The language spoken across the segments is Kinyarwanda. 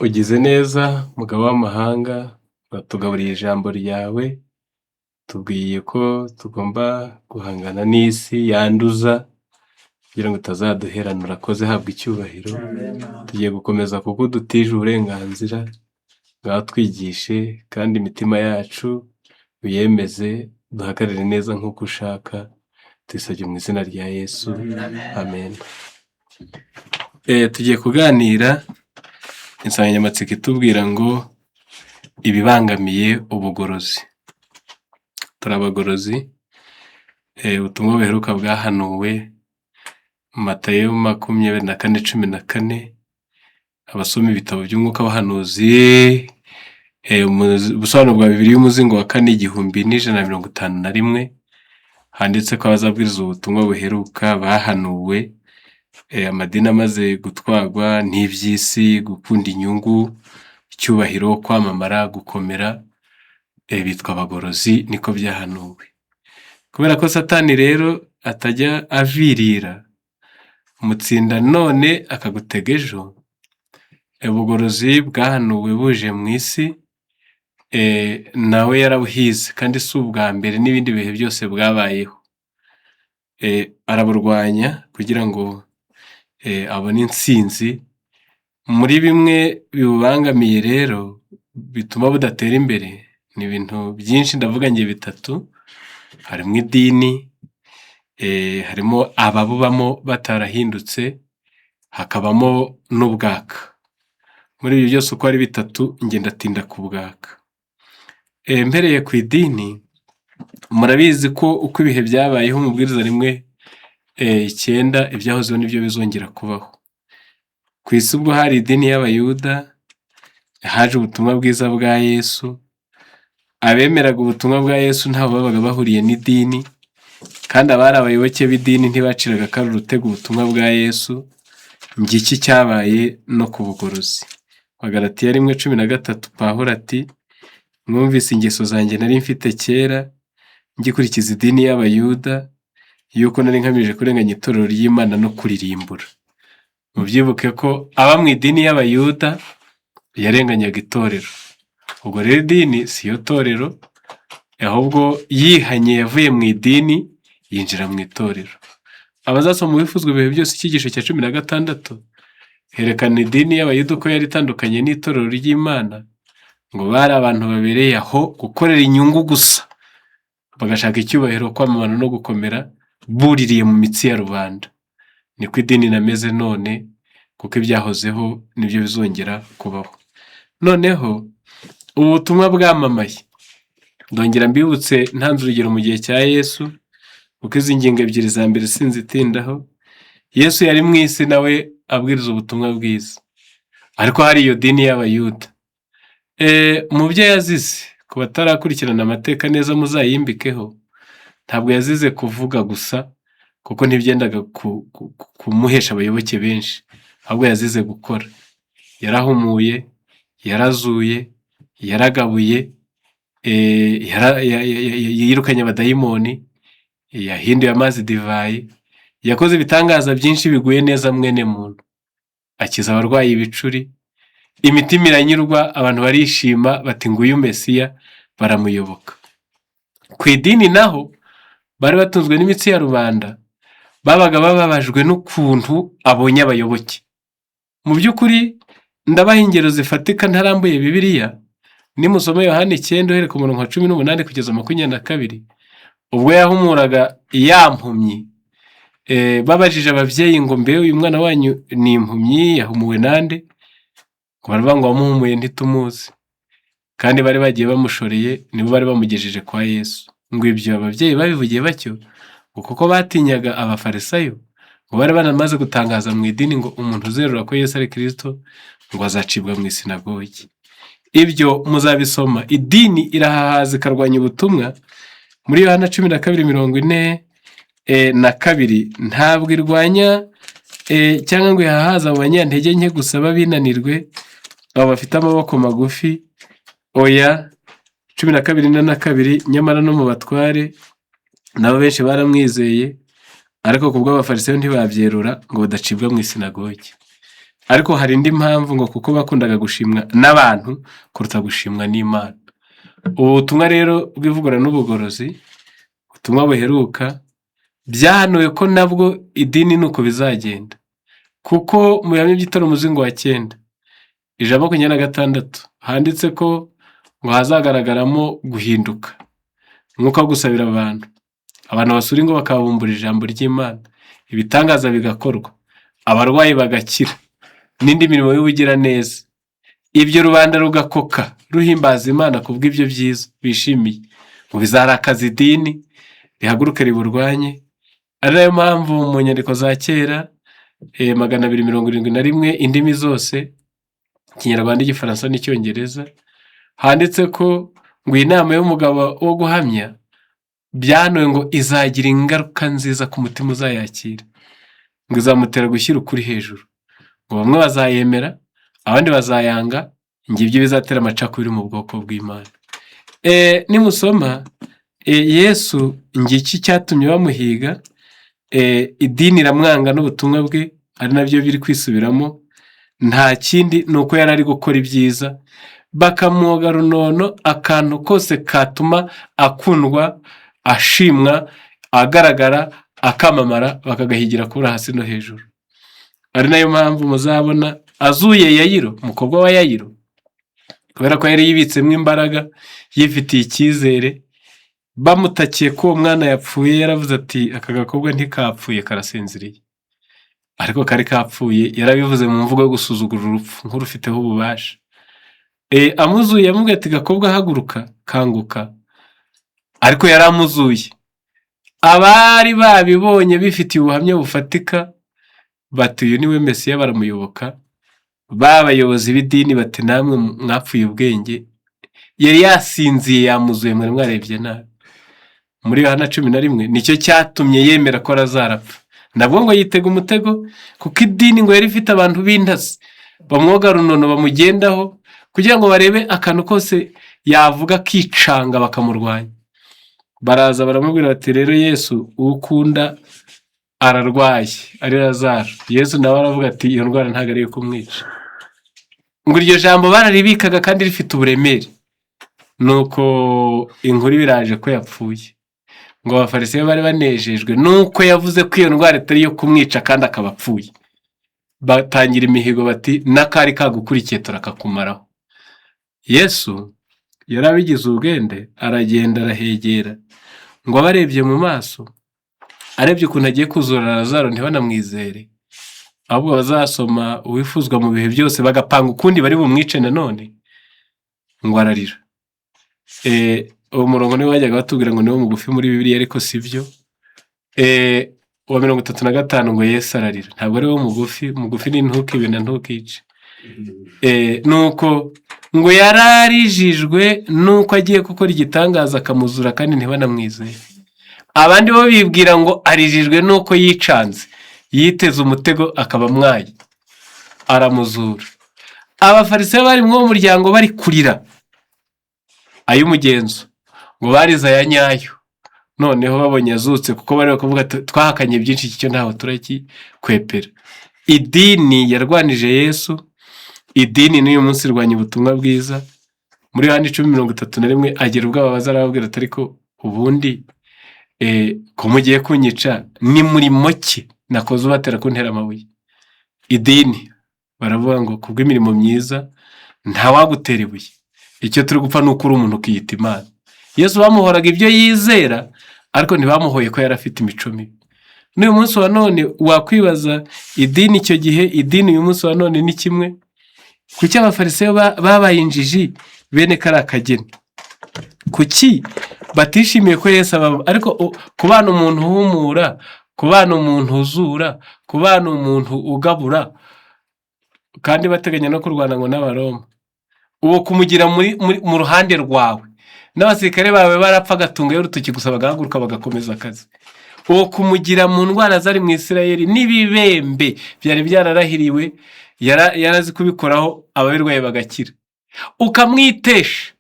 Ugize neza mugabo w'amahanga, watugaburiye ijambo ryawe, tubwiye ko tugomba guhangana n'isi yanduza kugira ngo utazaduherana. Urakoze, habwa icyubahiro. Tugiye gukomeza kuko dutije uburenganzira, ngaho twigishe kandi imitima yacu uyemeze, duhagarare neza nk'uko ushaka, twisabye mu izina rya Yesu, amen. Tugiye kuganira insanganyamatsiko itubwira ngo ibibangamiye ubugorozi. Turi abagorozi. Ubutumwa buheruka bwahanuwe Matayo 24:14. Abasoma ibitabo by'umwuka w'abahanuzi, ubusobanuro bwa Bibiliya y'umuzingo wa 4151, handitse ko abazabwiriza ubutumwa buheruka bahanuwe, amadini amaze gutwarwa n'iby'isi, gukunda inyungu, icyubahiro, kwamamara, gukomera, bitwa abagorozi. Niko byahanuwe. Kubera ko Satani rero atajya avirira, umutsinda none akagutega ejo. Ubugorozi bwahanuwe buje mu isi, nawe yarabuhize, kandi si ubwa mbere, n'ibindi bihe byose bwabayeho. Araburwanya kugira ngo abone intsinzi. Muri bimwe bibubangamiye rero bituma budatera imbere, ni ibintu byinshi, ndavuga nge bitatu. Harimo idini, harimo ababubamo batarahindutse, hakabamo n'ubwaka. Muri ibi byose uko ari bitatu, nge ndatinda ku bwaka. Mpereye ku idini, murabizi ko uko ibihe byabayeho mu Mubwiriza 1:9, ibyahozeho nibyo bizongera kubaho. Ku isi ubwo hari idini y'Abayuda, haje ubutumwa bwiza bwa Yesu. Abemeraga ubutumwa bwa Yesu ntaho babaga bahuriye n'idini, kandi abari abayoboke b'idini ntibaciraga akari urutega ubutumwa bwa Yesu. Ngiki cyabaye no ku bugorozi. Magalatiya 1:13, Pawulo ati: mwumvise ingeso zanjye nari mfite kera, ngikurikiza idini y'Abayuda, yuko nari nkamije kurenganya itorero ry'Imana no kuririmbura. Mubyibuke ko aba mu idini y'Abayuda yarenganyaga itorero. Ubwo rero idini si yo torero, ahubwo yihanye yavuye mu idini yinjira mu itorero. Abazasoma mu Bifuzwa ibihe byose icyigisho cya 16, herekana idini y'Abayuda uko yari itandukanye n'itorero ry'Imana, ngo bari abantu babereye aho gukorera inyungu gusa, bagashaka icyubahiro, kwamamara no gukomera, buririye mu mitsi ya rubanda. Niko idini nameze none, kuko ibyahozeho nibyo bizongera kubaho. Noneho ubu butumwa bwamamaye, ndongera mbibutse ntanze urugero mu gihe cya Yesu, kuko izi ngingo ebyiri za mbere sinzitindaho. Yesu yari mu isi nawe abwiriza ubutumwa bwiza, ariko hari iyo dini y'Abayuda. Mu byo yazize, ku batarakurikirana amateka neza muzayimbikeho, ntabwo yazize kuvuga gusa, kuko ntibyendaga kumuhesha abayoboke benshi, ahubwo yazize gukora. Yarahumuye, yarazuye, yaragabuye, yirukanye abadayimoni, yahinduye amazi divayi, yakoze ibitangaza byinshi biguye neza mwene muntu. Akiza abarwayi ibicuri, imitima iranyurwa, abantu barishima bati nguyu Mesiya, baramuyoboka. Ku idini naho bari batunzwe n'imitsi ya rubanda, babaga bababajwe n'ukuntu abonye abayoboke. Mu by'ukuri ndabaha ingero zifatika ntarambuye Bibiliya. Nimusoma Yohana 9 uhereye ku murongo wa 18 kugeza 22, ubwo yahumuraga yampumyi, babajije ababyeyi ngo mbe uyu mwana wanyu ni impumyi, yahumuwe nande? Ngo baravuga ngo wamuhumuye ntitumuzi. Kandi bari bagiye bamushoreye, nibo bari bamugejeje kwa Yesu. Ngo ibyo ababyeyi babivugiye batyo kuko batinyaga abafarisayo, ngo bari banamaze gutangaza mu idini ngo umuntu uzerura ko Yesu ari Kristo ngo azacibwa mu isinagogi. Ibyo muzabisoma. Idini irahahaza ikarwanya ubutumwa. Muri Yohana 12:42, ntabwo irwanya cyangwa ngo ihahaza abo banyantege nke gusa babinanirwe, abo bafite amaboko magufi. Oya, 12:42, nyamara no mu batware nabo benshi baramwizeye, ariko kubwo abafarisayo ntibabyerura ngo badacibwa mu isinagogi. ariko hari indi mpamvu ngo kuko bakundaga gushimwa n'abantu kuruta gushimwa n'Imana. Ubu butumwa rero bw'ivugurura n'ubugorozi, ubutumwa buheruka, byahanuwe ko nabwo idini nuko bizagenda, kuko mu bihamya by'itorero umuzingo wa 9 ijana 26 handitse ko ngo hazagaragaramo guhinduka, umwuka wo gusabira abantu basura ingo bakabumbura ijambo ry'Imana, ibitangaza bigakorwa, abarwayi bagakira, n'indi mirimo y'ubugiraneza. Ibyo rubanda rugakoka ruhimbaza Imana kubw'ibyo byiza bishimiye, ngo bizarakaza idini rihaguruke riburwanye. Ari nayo mpamvu mu nyandiko za kera 271 indimi zose, Ikinyarwanda, Igifaransa n'Icyongereza, handitse ko ngo inama y'umugabo wo guhamya byahanuwe ngo izagira ingaruka nziza ku mutima uzayakira, ngo izamutera gushyira ukuri hejuru, ngo bamwe bazayemera abandi bazayanga, ngibyo bizatera amacakubiri mu bwoko bw'Imana. Nimusoma Yesu ngiki cyatumye bamuhiga, idini iramwanga n'ubutumwa bwe, ari nabyo biri kwisubiramo. Nta kindi nuko yari ari gukora ibyiza, bakamwoga runono akantu kose katuma akundwa, ashimwa, agaragara, akamamara, bakagahigira kubura hasi no hejuru. Ari nayo mpamvu muzabona azuye Yayiro, umukobwa wa Yayiro, kubera ko yari yibitsemo imbaraga, yifitiye icyizere, bamutakiye ko uwo mwana yapfuye, yaravuze ati aka gakobwa ntikapfuye karasinziriye, ariko kari kapfuye. Yarabivuze mu mvugo yo gusuzugura urupfu nk'urufiteho ububasha. Amuzuye yamubwiye ati gakobwa haguruka, kanguka, ariko yaramuzuye. Abari babibonye bifitiye ubuhamya bufatika bati uyu niwe Mesiya, baramuyoboka. Babayobozi b'idini bati namwe mwapfuye ubwenge, yari yasinziye, yamuzuye, mwari mwarebye nabi. Muri Yohana 11 nicyo cyatumye yemera ko azarapfa. Nabwo ngo yitega umutego, kuko idini ngo yari ifite abantu b'intasi bamwoga runono bamugendaho, kugira ngo barebe akantu kose yavuga kicanga bakamurwanya. Baraza baramubwira bati rero Yesu ukunda ararwaye, ari Lazaro. Yesu nawe aravuga ati iyo ndwara ntago ari yo kumwica. Ngo iryo jambo bararibikaga kandi rifite uburemere. Nuko inkuru biraje ko yapfuye, ngo abafarisiyo bari banejejwe nuko yavuze ko iyo ndwara itari yo kumwica kandi akaba apfuye. Batangira imihigo bati nakari kagukurikiye turakakumaraho. Yesu yarabigize ubwende, aragenda arahegera, ngo abarebye mu maso, arebye ukuntu agiye kuzura Lazaro ntibanamwizere, ahubwo bazasoma uwifuzwa mu bihe byose, bagapanga ukundi bari bumwice nanone, ngo ararira. Uwo murongo niwe wajyaga batubwira ngo niwo mugufi muri Bibiliya, ariko sivyo. Uwa 35 ngo Yesu ararira, ntabwo ari wo mugufi. Mugufi ni ntukibe na ntukice. Nuko ngo yararijijwe nuko agiye gukora igitangaza akamuzura kandi ntibanamwizeye. Abandi bo bibwira ngo arijijwe nuko yicanze, yiteze umutego akaba mwayi, aramuzura. Abafarisiyo bari mu muryango bari kurira ay'umugenzo, ngo bariza ya nyayo. Noneho babonye azutse, kuko bari kuvuga twahakanye byinshi, icyo ntaho turakikwepera. Idini yarwanije Yesu, idini n'uyu munsi irwanya ubutumwa bwiza. Muri Yohana 10:31 agira ubwo ababaza arababwira ati ariko ubundi ko mugiye kunyica ni murimo ki nakoze ubatera kuntera amabuye? Idini baravuga ngo kubw'imirimo myiza nta wagutera ibuye, icyo turi gupfa nuko uri umuntu ukiyita Imana. Yesu bamuhoraga ibyo yizera, ariko ntibamuhoye ko yarafite imico mibi. N'uyu munsi wa none wakwibaza, idini icyo gihe, idini uyu munsi wa none ni kimwe. Kuki abafarisiyo babaye injiji bene kari akageni? Kuki batishimiye ko Yesu ababa? Ariko kubana umuntu uhumura, kubana umuntu uzura, kubana umuntu ugabura, kandi bateganya no kurwana ngo n'Abaroma, uwo kumugira mu ruhande rwawe, n'abasirikare bawe barapfa agatungayo urutoki gusa bagahaguruka bagakomeza akazi. Uwo kumugira mu ndwara zari mu Isirayeli n'ibibembe byari byararahiriwe, yarazi kubikoraho ababirwaye bagakira, ukamwitesha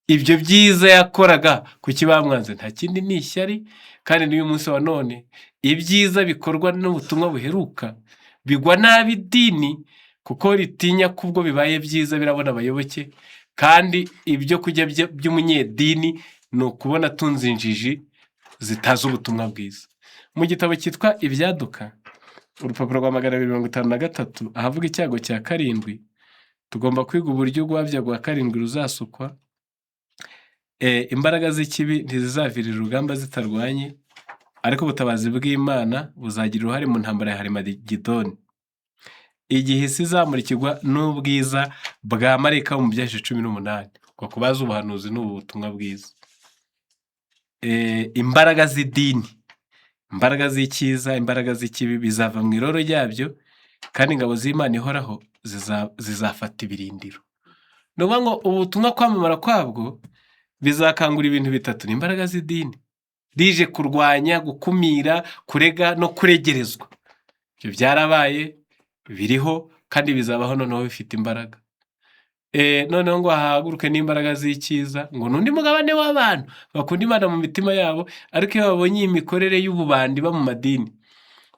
ibyo byiza yakoraga. Kuki bamwanze? Nta kindi ni ishyari. Kandi n'uyu munsi wa none ibyiza bikorwa n'ubutumwa buheruka bigwa nabi idini, kuko ritinya ko ubwo bibaye byiza birabona abayoboke, kandi ibyo kurya by'umunyedini ni ukubona atunze injiji zitazi ubutumwa bwiza. Mu gitabo cyitwa Ibyaduka, urupapuro rwa 253, ahavuga icyago cya 7, tugomba kwiga uburyo urwabya rwa 7 ruzasukwa. Imbaraga z'ikibi ntizizavirira urugamba zitarwanye, ariko ubutabazi bw'Imana buzagira uruhare mu ntambara ya Harimagedoni. Igihe isi izamurikirwa n'ubwiza bwa marayika mu byahishe 18, kwa kubaza ubuhanuzi n'ubu butumwa bwiza. Imbaraga z'idini, imbaraga z'icyiza, imbaraga z'ikibi bizava mu iroro ryabyo, kandi ingabo z'Imana ihoraho zizafata ibirindiro. Ni ukuvuga ngo ubutumwa kwamamara kwabwo bizakangura ibintu bitatu. Ni imbaraga z'idini rije kurwanya, gukumira, kurega no kuregerezwa. Ibyo byarabaye, biriho, kandi bizabaho noneho bifite imbaraga. Noneho ngo hahaguruke n'imbaraga z'icyiza, ngo n'undi mugabane w'abantu bakunda Imana mu mitima yabo, ariko iyo babonye iyi mikorere y'ububandi mu madini,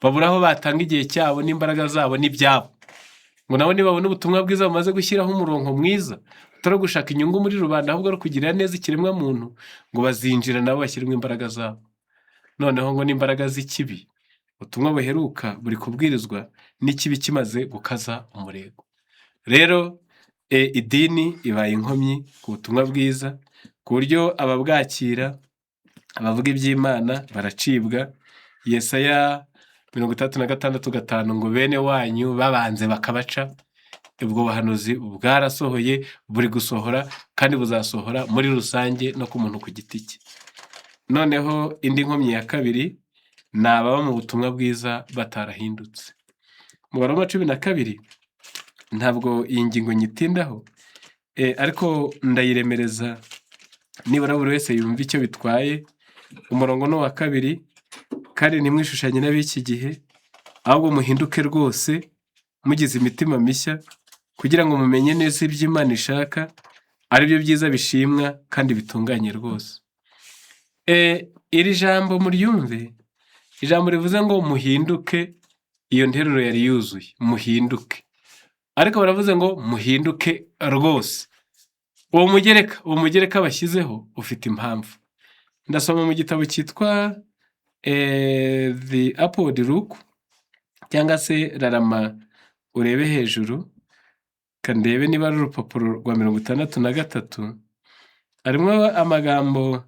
babura aho batanga igihe cyabo n'imbaraga zabo n'ibyabo. Ngo nabo nibabona ubutumwa bwiza bamaze gushyiraho umurongo mwiza, utari gushaka inyungu muri rubanda, ahubwo ari kugirira neza ikiremwa muntu, ngo bazinjira nabo bashyiremo imbaraga zabo. Noneho ngo n'imbaraga z'ikibi, ubutumwa buheruka buri kubwirizwa n'ikibi kimaze gukaza umurego. Rero idini ibaye inkomyi ku butumwa bwiza, ku buryo ababwakira, abavuga iby'Imana baracibwa. Yesaya 36:5 ngo bene wanyu babanze bakabaca. Ubwo buhanuzi bwarasohoye, buri gusohora, kandi buzasohora muri rusange no ku muntu ku giti cye. Noneho indi nkomyi ya 2 ni ababa mu butumwa bwiza batarahindutse. Mu Baroma 12 ntabwo iyi ngingo nyitindaho, ariko ndayiremereza nibura buri wese yumva icyo bitwaye. Umurongo no wa 2, kandi ntimwishushanye n'ab'iki gihe, ahubwo muhinduke rwose mugize imitima mishya, kugira ngo mumenye neza ibyo Imana ishaka, ari byo byiza bishimwa kandi bitunganye rwose. Iri jambo muryumve, ijambo rivuze ngo muhinduke, iyo nteruro yari yuzuye, muhinduke. Ariko baravuze ngo muhinduke rwose. Uwo mugereka bashyizeho ufite impamvu. Ndasoma mu gitabo cyitwa The Upward Look, cyangwa se rarama urebe hejuru, kandebe niba ari urupapuro rwa 63. Harimo amagambo,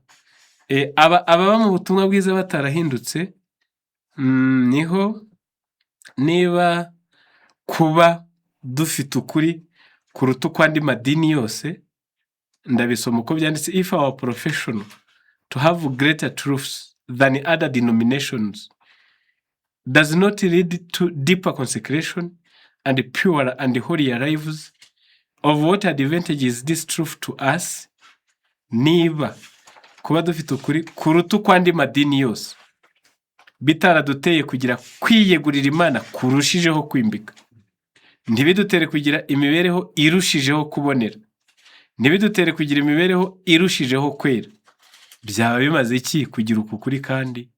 ababa mu butumwa bwiza batarahindutse, niho niba kuba dufite ukuri kuruta uko andi madini yose. Ndabisoma uko byanditse: if our profession to have greater truths than other denominations does not lead to deeper consecration and purer and holier lives, of what advantage is this truth to us? Niba kuba dufite ukuri kuruta uko andi madini yose bitaraduteye kugira kwiyegurira Imana kurushijeho kwimbika, ntibidutere kugira imibereho irushijeho kubonera, ntibidutere kugira imibereho irushijeho kwera, byaba bimaze iki kugira uku kuri? Kandi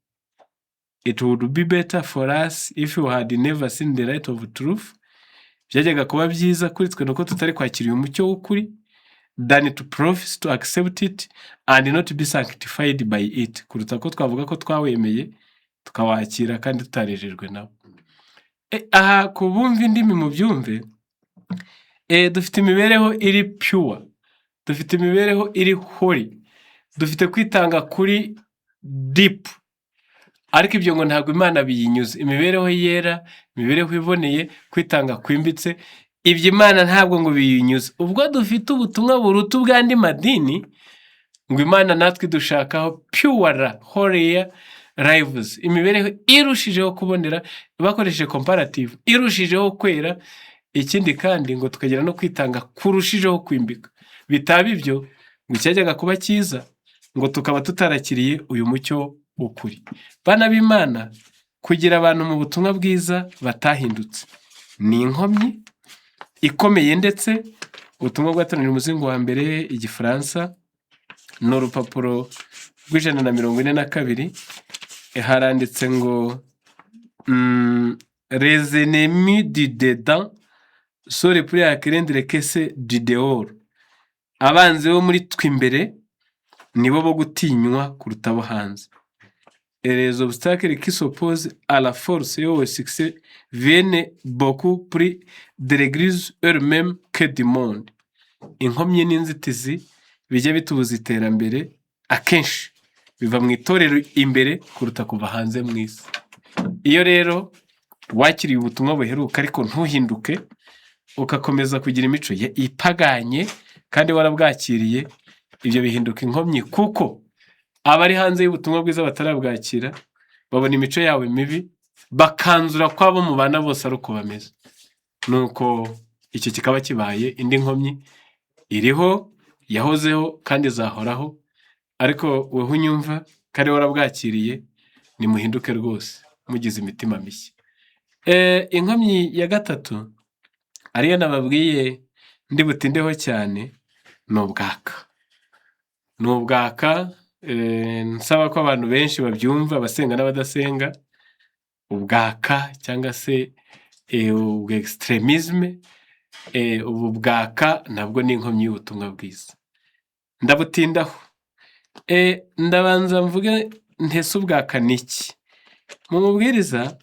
it would be better for us if we had never seen the light of truth. Byajyaga kuba byiza kuri twe nuko tutari kwakira uyu mucyo w'ukuri, than to profess to accept it and not be sanctified by it, kuruta ko twavuga ko twawemeye tukawakira kandi tutarejejwe nawe. Aha kubumva indimi mu byumve, dufite imibereho iri pure, dufite imibereho iri holy, dufite kwitanga kuri deep, ariko ibyo ngo ntabwo Imana biyinyuze. Imibereho yera, imibereho iboneye, kwitanga kwimbitse, ibyo Imana ntabwo ngo biyinyuze. Ubwo dufite ubutumwa buruta ubw'andi madini, ngo Imana natwe dushakaho pure holier lives, imibereho irushijeho kubonera, bakoresheje comparative, irushijeho kwera. Ikindi kandi ngo tukagira no kwitanga kurushijeho kwimbika. Bitaba ibyo ngo icyajyaga kuba cyiza, ngo tukaba tutarakiriye uyu mucyo w'ukuri. Bana b'Imana, kugira abantu mu butumwa bwiza batahindutse ni inkomyi ikomeye. Ndetse ubutumwa bwatangira umuzingo wa mbere, Igifaransa, ni urupapuro rw'142, haranditse ngo les ennemis du dedans sore puri yakirendire kese didehoro, abanzi bo muri twe imbere nibo bo gutinywa kuruta abo hanze. Les obstacles qui s'opposent à la force et au succès viennent beaucoup plus de l'église elle-même que du monde. Inkomyi n'inzitizi bijya bitubuza iterambere akenshi biva mu itorero imbere kuruta kuva hanze mu isi. Iyo rero wakiriye ubutumwa buheruka ariko ntuhinduke, ugakomeza kugira imico ipaganye kandi warabwakiriye, ibyo bihinduka inkomyi, kuko abari hanze y'ubutumwa bwiza batarabwakira babona imico yawe mibi, bakanzura ko abo mubana bose ari uko bameze. Nuko icyo kikaba kibaye indi nkomyi iriho, yahozeho kandi izahoraho, ariko wowe unyumva kandi warabwakiriye, nimuhinduke rwose mugize imitima mishya. Inkomyi ya gatatu ariyo nababwiye ndi butindeho cyane, ni ubwaka. Ni ubwaka, nsaba ko abantu benshi babyumva, abasenga n'abadasenga. Ubwaka cyangwa se extremisme, ubu bwaka nabwo ni inkomyi y'ubutumwa bwiza. Ndabutindaho. Ndabanza mvuge ntese ubwaka niki. Mu mubwiriza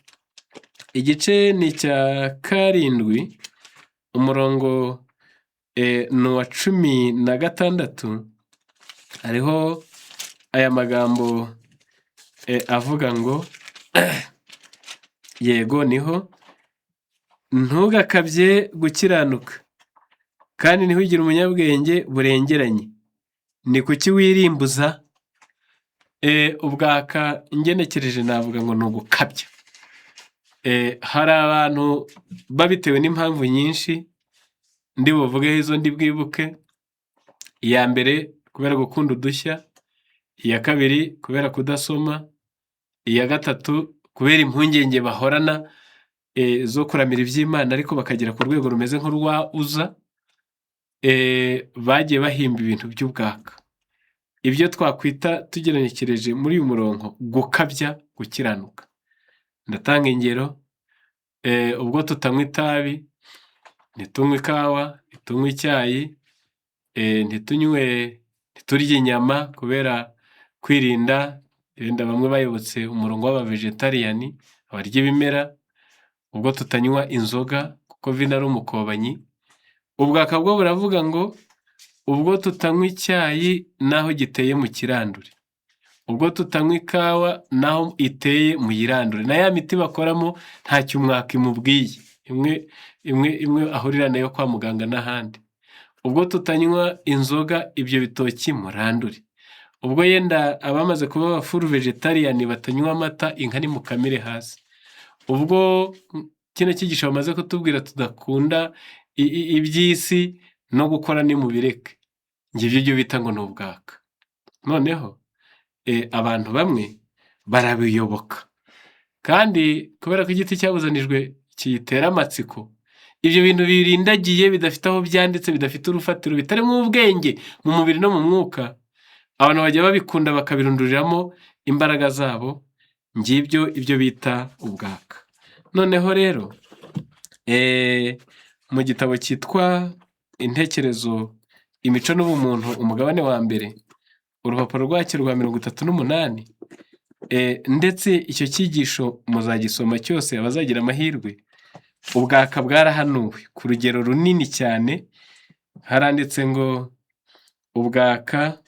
igice ni icya 7 umurongo ni uwa 16, hariho aya magambo avuga ngo yego niho, ntugakabye gukiranuka kandi ntihugire umunyabwenge burengeranye, ni kuki wirimbuza. Ubwaka ingenekereje navuga ngo ni ugukabya. Hari abantu babitewe n'impamvu nyinshi, ndi buvugeho izo ndi bwibuke. Iya mbere kubera gukunda udushya, iya kabiri kubera kudasoma, iya gatatu kubera impungenge bahorana zo kuramira iby'Imana ariko bakagera ku rwego rumeze nk'urwa Uza. Bagiye bahimba ibintu by'ubwaka, ibyo twakwita tugenekereje muri uyu murongo gukabya gukiranuka. Ndatanga ingero. Ubwo tutanywa itabi, ntitunywe ikawa, ntitunywe icyayi, ntiturye inyama kubera kwirinda, bamwe bayobotse umurongo w'abavegetariyani, abarya ibimera. Ubwo tutanywa inzoga kuko vino ari umukobanyi. Ubwaka bwo buravuga ngo ubwo tutanywa icyayi naho giteye mu kirandure, ubwo tutanywa ikawa naho iteye mu yirandure, na ya miti bakoramo ntacyo umwaka imubwiye, imwe ahurira nayo kwa muganga n'ahandi. Ubwo tutanywa inzoga, ibyo bitoki murandure. Ubwo yenda abamaze kuba abafuru vegetariyani batanywa amata, inka nimukamire hasi. Ubwo kino cyigisho bamaze kutubwira tudakunda iby'isi no gukora nimubireke, ngibyo byo bita ngo ni ubwaka. Noneho abantu bamwe barabiyoboka, kandi kubera ko igiti cyabuzanijwe kiyitera amatsiko, ibyo bintu birindagiye bidafite aho byanditse, bidafite urufatiro, bitarimo ubwenge mu mubiri no mu mwuka, abantu bajya babikunda bakabirunduriramo imbaraga zabo. Ngibyo ibyo bita ubwaka. Noneho rero mu gitabo cyitwa intekerezo, imico n'ubumuntu, umugabane wa mbere, urupapuro rwacyo rwa 38, ndetse icyo cyigisho muzagisoma cyose abazagira amahirwe. Ubwaka bwarahanuwe ku rugero runini cyane, haranditse ngo ubwaka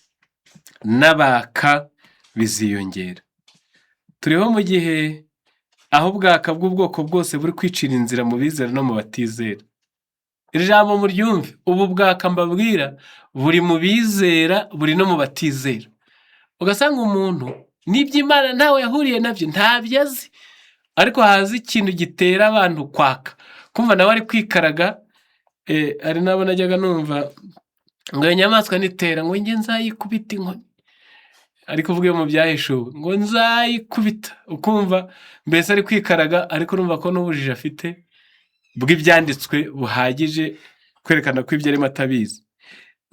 n'abaka biziyongera. Turiho mu gihe aho ubwaka bw'ubwoko bwose buri kwicira inzira mu bizera no mu batizera. Iri jambo muryumve, ubu bwaka mbabwira buri mu bizera, buri no mu batizera. Ugasanga umuntu n'iby'Imana ntawe yahuriye nabyo, ntabyo azi, ariko hazi ikintu gitera abantu kwaka, kumva nawe ari kwikaraga. Ari nabo najyaga numva ngo inyamaswa nitera ngo njye nzayikubita inkoni, ariko uvuge mu byahishuwe ngo nzayikubita, ukumva mbese ari kwikaraga, ariko urumva ko n'ubujiji afite bw'ibyanditswe buhagije kwerekana ko ibyo arimo atabizi.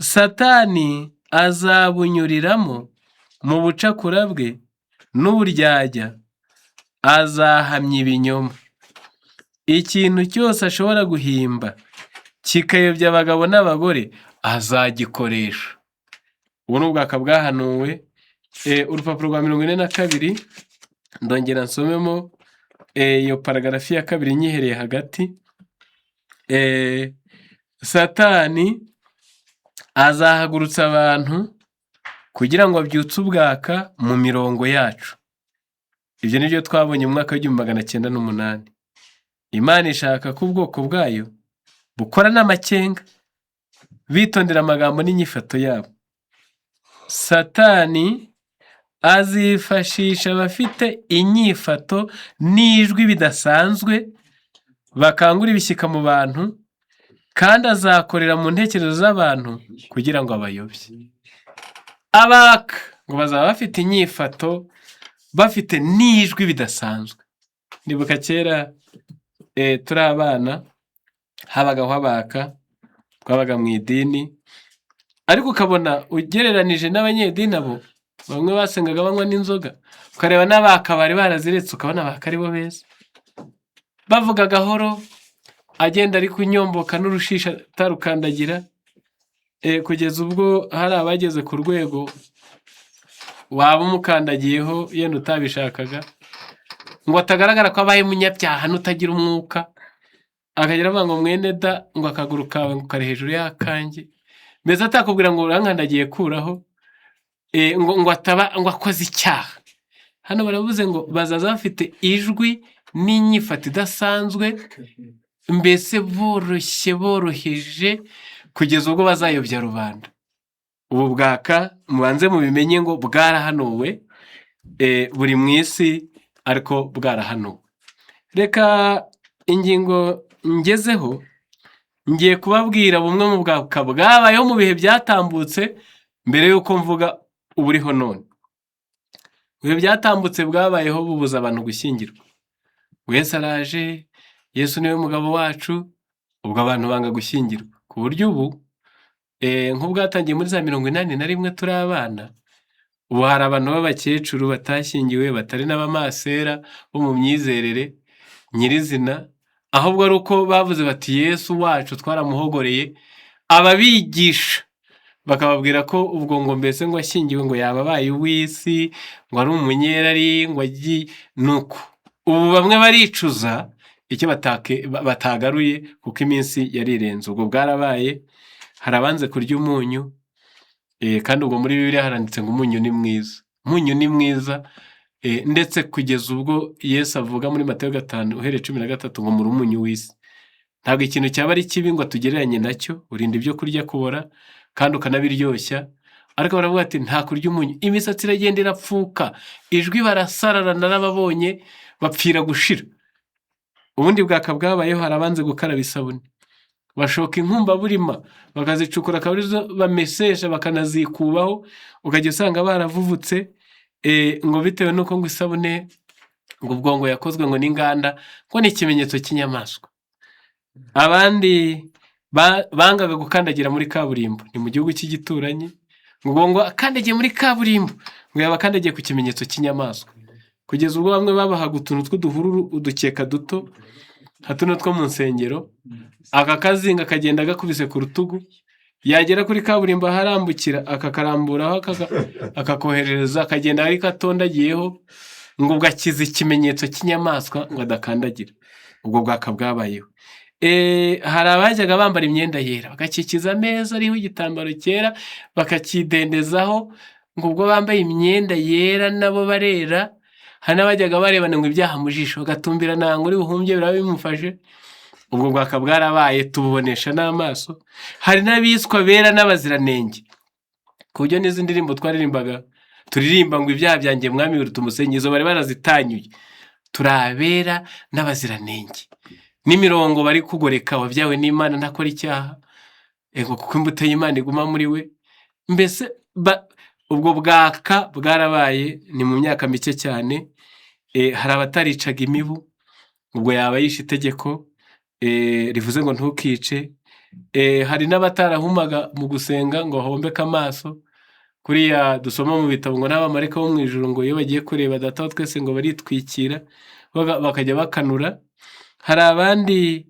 Satani azabunyuriramo mu bucakura bwe n'uburyarya, azahamya ibinyoma. Ikintu cyose ashobora guhimba kikayobya abagabo n'abagore, azagikoresha. Ubu ni ubwaka bwahanuwe. Urupapuro rwa 42, ndongera nsomemo iyo paragarafi ya 2 nyihereye hagati. Satani azahagurutsa abantu kugira ngo abyutse ubwaka mu mirongo yacu. Ibyo nibyo twabonye mu mwaka w'1908. Imana ishaka ko ubwoko bwayo bukora n'amakenga, bitondera amagambo n'inyifato yabo. Satani azifashisha abafite inyifato n'ijwi bidasanzwe bakangura ibishyika mu bantu, kandi azakorera mu ntekerezo z'abantu kugira ngo abayobye. Abaka ngo bazaba bafite inyifato, bafite n'ijwi bidasanzwe. Ndibuka kera turi abana habagaho abaka, twabaga mu idini, ariko ukabona ugereranije n'abanyedini abo bamwe basengaga banywa n'inzoga, ukareba n'abaka bari baraziretse ukabona abaka ari bo beza, bavuga gahoro, agenda ari kunyomboka n'urushisha atarukandagira, kugeza ubwo hari abageze ku rwego waba umukandagiyeho yenda utabishakaga, ngo atagaragara ko abaye umunyabyaha n'utagira umwuka, akagira avuga ngo mwene da, ngo akaguru kawe ngo kari hejuru y'akanjye, mbese atakubwira ngo urankandagiye kuraho, ngo ataba ngo akoze icyaha. Hano baravuze ngo bazaza bafite ijwi n'inyifato idasanzwe, mbese boroheje kugeza ubwo bazayobya rubanda. Ubu bwaka mubanze mubimenye ngo bwarahanuwe, buri mu isi ariko bwarahanuwe. Reka ingingo ngezeho ngiye kubabwira bumwe mu bwaka bwabayeho mu bihe byatambutse mbere y'uko mvuga uburiho none. Ibihe byatambutse bwabayeho bubuza abantu gushyingirwa. Yesu araje, Yesu niwe mugabo wacu, ubwo abantu banga gushyingirwa, ku buryo ubu nk'ubwatangiye muri za 81 turi abana, ubu hari abantu b'abakecuru batashyingiwe, batari n'abamasera bo mu myizerere nyirizina, ahubwo ari uko bavuze bati Yesu wacu twaramuhogoreye, ababigisha bakababwira ko ubwo ngo mbese ngo ashyingiwe ngo yababaye uw'isi, ngo ari umunyerari, ngo nuko ubu bamwe baricuza icyo batagaruye kuko iminsi yarirenze. Ubwo bwarabaye, hari abanze kurya umunyu, kandi ubwo muri Bibiliya haranditse ngo umunyu ni mwiza. Umunyu ni mwiza, ndetse kugeza ubwo Yesu avuga muri Matayo 5 uhereye 13 ngo muri umunyu w'isi. Ntabwo ikintu cyaba ari kibi ngo tugereranye nacyo, urinda ibyo kurya kubora kandi ukanabiryoshya, ariko baravuga ati nta kurya umunyu, imisatsi iragenda irapfuka, ijwi barasarara, narababonye bapfira gushira. Ubundi bwaka bwabayeho, hari abanze gukaraba isabune, bashoka inkumba burima bakazicukura akabarizo bamesesha bakanazikubaho, ukajya usanga baravuvutse, ngo bitewe nuko ngo isabune ngo ubwongo yakozwe ngo n'inganda, ngo ni ikimenyetso cy'inyamaswa. Abandi bangaga gukandagira muri kaburimbo, ni mu gihugu cy'igituranyi, ngo akandagiye muri kaburimbo ngo yabakandagiye ku kimenyetso cy'inyamaswa, kugeza ubwo bamwe babahaga utuntu tw'uduhururu, udukeka duto hatuno two mu nsengero, aka kazinga kagenda gakubise ku rutugu, yagera kuri kaburimbo harambukira akakaramburaho akakoherereza, akagenda ari katondagiyeho, ngo gakiza ikimenyetso cy'inyamaswa ngo adakandagira. Ubwo bwaka bwabayeho. Hari abajyaga bambara imyenda yera bagakikiza ameza ariho igitambaro cyera bakakidendezaho, ngo ubwo bambaye imyenda yera nabo barera. Hari n'abajyaga barebana ngo ibyaha mu jisho, bagatumbira ntango uri buhumbye biraba bimufashe. Ubwo bwaka bwarabaye, tububonesha n'amaso. Hari n'abiswa bera n'abaziranenge, ku buryo n'izi ndirimbo turirimba ngo ibyaha byanjye mwami biruta umusenyi, izo bari barazitanyuye. Turabera n'abaziranenge, n'imirongo bari kugoreka, wabyawe n'Imana ntakora icyaha, kuko imbuto y'Imana iguma muri we. Mbese ubwo bwaka bwarabaye, ni mu myaka mike cyane. Hari abataricaga imibu, ubwo yaba yishe itegeko rivuze ngo ntukice. Hari n'abatarahumaga mu gusenga ngo hombeke amaso, kuriya dusoma mu bitabo ngo n'abamarayika bo mu ijuru ngo iyo bagiye kureba Data wa twese ngo baritwikira bakajya bakanura. Hari abandi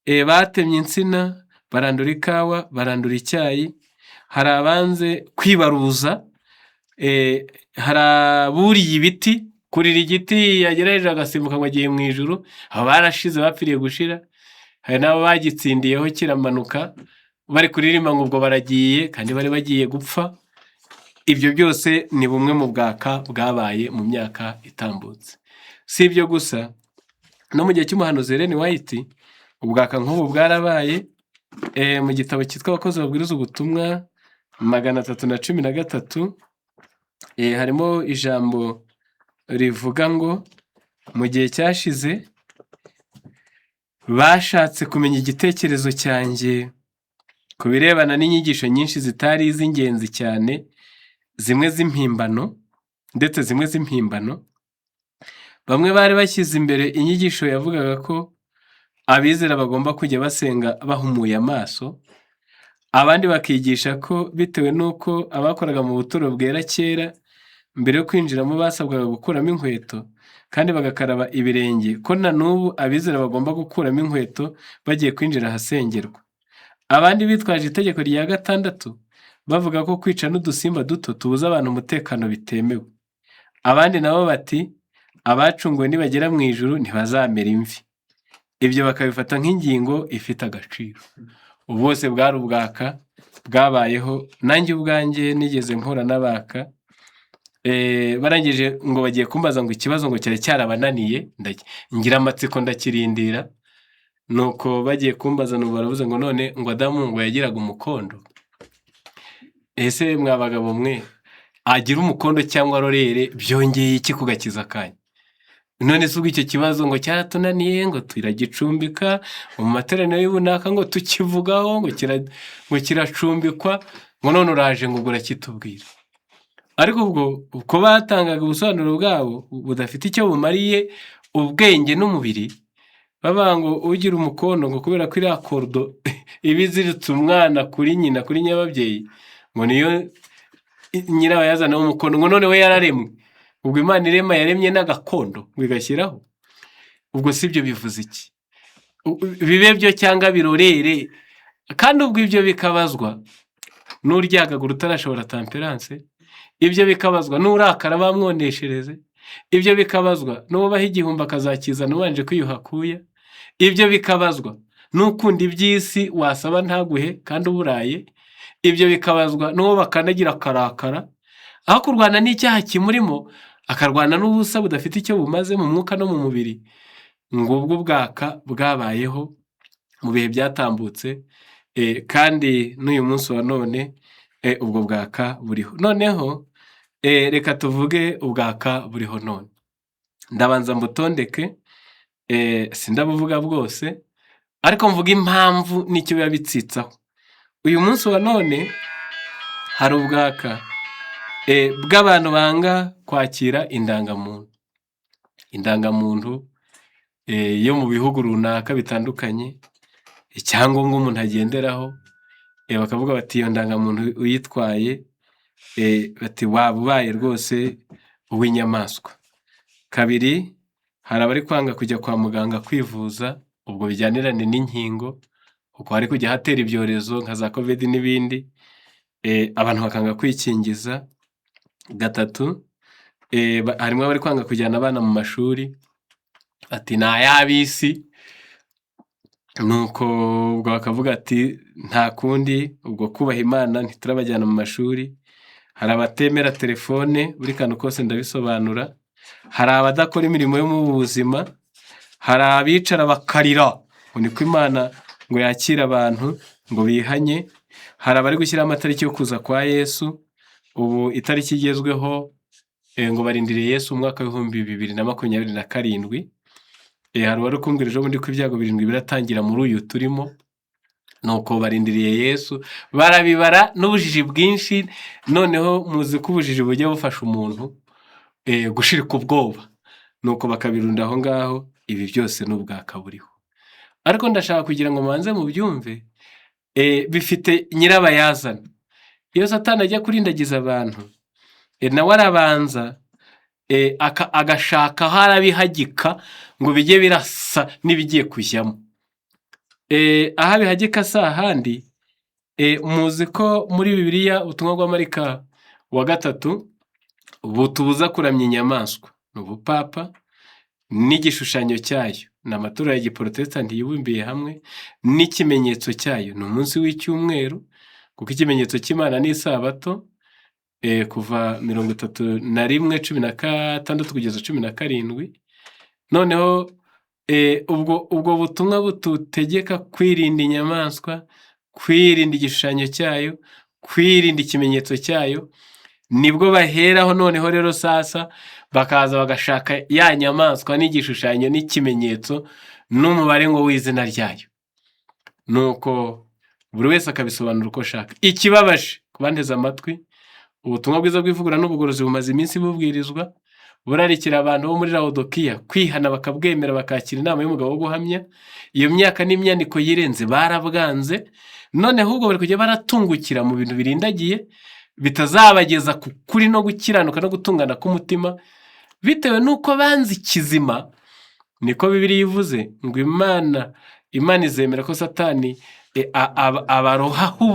batemye insina barandura ikawa, barandura icyayi, hari abanze kwibaruza, hari aburiye ibiti, kurira igiti yagera hejuru agasimbuka ngo agiye mu ijuru, abo barashize bapfiriye gushira, hari n'abo bagitsindiyeho kiramanuka, bari kuririmba ngo ubwo baragiye kandi bari bagiye gupfa. Ibyo byose ni bumwe mu bwaka bwabaye mu myaka itambutse. Si ibyo gusa, no mu gihe cy'umuhanuzi Ellen White ubwaka nk'ubu bwarabaye. Mu gitabo cyitwa Abakozi babwiriza ubutumwa 313 harimo ijambo rivuga ngo mu gihe cyashize bashatse kumenya igitekerezo cyanjye ku birebana n'inyigisho nyinshi zitari iz'ingenzi cyane, zimwe z'impimbano ndetse zimwe z'impimbano. Bamwe bari bashyize imbere inyigisho yavugaga ko abizera bagomba kujya basenga bahumuye amaso, abandi bakigisha ko bitewe n'uko abakoraga mu buturo bwera kera mbere yo kwinjiramo basabwaga gukuramo inkweto kandi bagakaraba ibirenge, ko na n'ubu abizera bagomba gukuramo inkweto bagiye kwinjira ahasengerwa. Abandi bitwaje itegeko rya 6 bavuga ko kwica n'udusimba duto tubuza abantu umutekano bitemewe. Abandi nabo bati abacunguwe nibagera mu ijuru ntibazamera imvi. Ibyo bakabifata nk'ingingo ifite agaciro. Ubu bwose bwari ubwaka bwabayeho. Nanjye ubwanjye nigeze mpura n'abaka, barangije ngo bagiye kumbaza ngo ikibazo ngo cyari cyarabananiye, ngira amatsiko ndakirindira, nuko bagiye kumbaza n'ubu baravuze ngo none ngo Adamu ngo yagiraga umukondo. Ese mwa bagabo mwe, agira umukondo cyangwa rorere byongeye iki kugakiza kanyu? None se ubwo icyo kibazo ngo cyaratunaniye ngo turagicumbika mu materaniro y'ubunaka ngo tukivugaho ngo kiracumbikwa, ngo none uraje ngo urakitubwira. Ariko ubwo uko batangaga ubusobanuro bwabo budafite icyo bumariye ubwenge n'umubiri, baba ngo ugira umukondo ngo kubera ko iriya kordo ibiziritse umwana kuri nyina, kuri nyababyeyi, ngo niyo nyirabayazana w'umukondo, ngo none we yararemwe. Ubwo Imana irema yaremye n'agakondo ngo igashyiraho. Ubwo sibyo bivuze iki? Bibe byo cyangwa birorere, kandi ubwo ibyo bikabazwa n'uryagaga utarashobora temperance, ibyo bikabazwa n'urakara bamwoneshereze, ibyo bikabazwa n'ubaha igihumbi akazakizana ubanje kwiyuhakuya, ibyo bikabazwa n'ukunda iby'isi wasaba ntaguhe kandi uburaye, ibyo bikabazwa n'uwo bakanagira akarakara, aho kurwana n'icyaha kimurimo akarwana n'ubusa budafite icyo bumaze mu mwuka no mu mubiri. Ngubwo bwaka bwabayeho mu bihe byatambutse, kandi n'uyu munsi wa none ubwo bwaka buriho. Noneho reka tuvuge ubwaka buriho none. Ndabanza mbutondeke, sindabuvuga bwose, ariko mvuga impamvu n'icyo biba bitsitsaho. Uyu munsi wa none hari ubwaka bw'abantu banga kwakira indangamuntu. Indangamuntu yo mu bihugu runaka bitandukanye, icyangombwa umuntu agenderaho, bakavuga bati iyo ndangamuntu uyitwaye, bati waba ubaye rwose uw'inyamaswa. Kabiri, hari abari kwanga kujya kwa muganga kwivuza, ubwo bijyanirane n'inkingo, kuko hari kujya hatera ibyorezo nka za covid n'ibindi, abantu bakanga kwikingiza. Gatatu, harimo abari kwanga kujyana abana mu mashuri, ati ni ay'ab'isi, nuko ubwo bakavuga ati nta kundi, ubwo kubaha Imana ntiturabajyana mu mashuri. Hari abatemera telefone, buri kantu kose ndabisobanura. Hari abadakora imirimo yo mu buzima, hari abicara bakarira ngo niko Imana ngo yakira abantu ngo bihanye. Hari abari gushyiraho amatariki yo kuza kwa Yesu, ubu itariki igezweho ngo barindiriye Yesu umwaka w'2027. Hari wari kumbwira ejo bundi ko ibyago 7 biratangira muri uyu turimo, nuko barindiriye Yesu, barabibara n'ubujiji bwinshi. Noneho muzi ko ubujiji bujya bufasha umuntu gushirika ubwoba, nuko bakabirunda aho ngaho. Ibi byose n'ubwaka buriho, ariko ndashaka kugira ngo mubanze mu byumve, bifite nyirabayazana. Iyo Satani ajya kurindagiza abantu, nawe arabanza agashaka harabihagika ngo bijye birasa n'ibigiye kujyamo. aha bihagika si ahandi. Muzi ko muri Bibiliya ubutumwa bwa Marika wa 3 butubuza kuramya inyamaswa, ni ubupapa n'igishushanyo cyayo, ni amatorero ya giporotesitanti yibumbiye hamwe n'ikimenyetso cyayo, ni umunsi w'icyumweru kuko ikimenyetso cy'Imana ni isabato. Kuva 31:16 kugeza 17. Noneho ubwo butumwa bututegeka kwirinda inyamaswa, kwirinda igishushanyo cyayo, kwirinda ikimenyetso cyayo, nibwo baheraho noneho rero sasa bakaza bagashaka ya nyamaswa n'igishushanyo n'ikimenyetso n'umubare ngo w'izina ryayo, nuko buri wese akabisobanura uko ashaka. Ikibabaje ku banteze amatwi, ubutumwa bwiza bw'ivugurura n'ubugorozi bumaze iminsi bubwirizwa, burarikira abantu bo muri Laodikiya kwihana bakabwemera bakakira inama y'umugabo wo guhamya. Iyo myaka n'imyaniko yirenze barabwanze, none ahubwo bari kujya baratungukira mu bintu birindagiye bitazabageza ku kuri no gukiranuka no gutungana k'umutima, bitewe n'uko banze ikizima. Niko Bibiliya ivuze ngo Imana izemera ko Satani abarohaho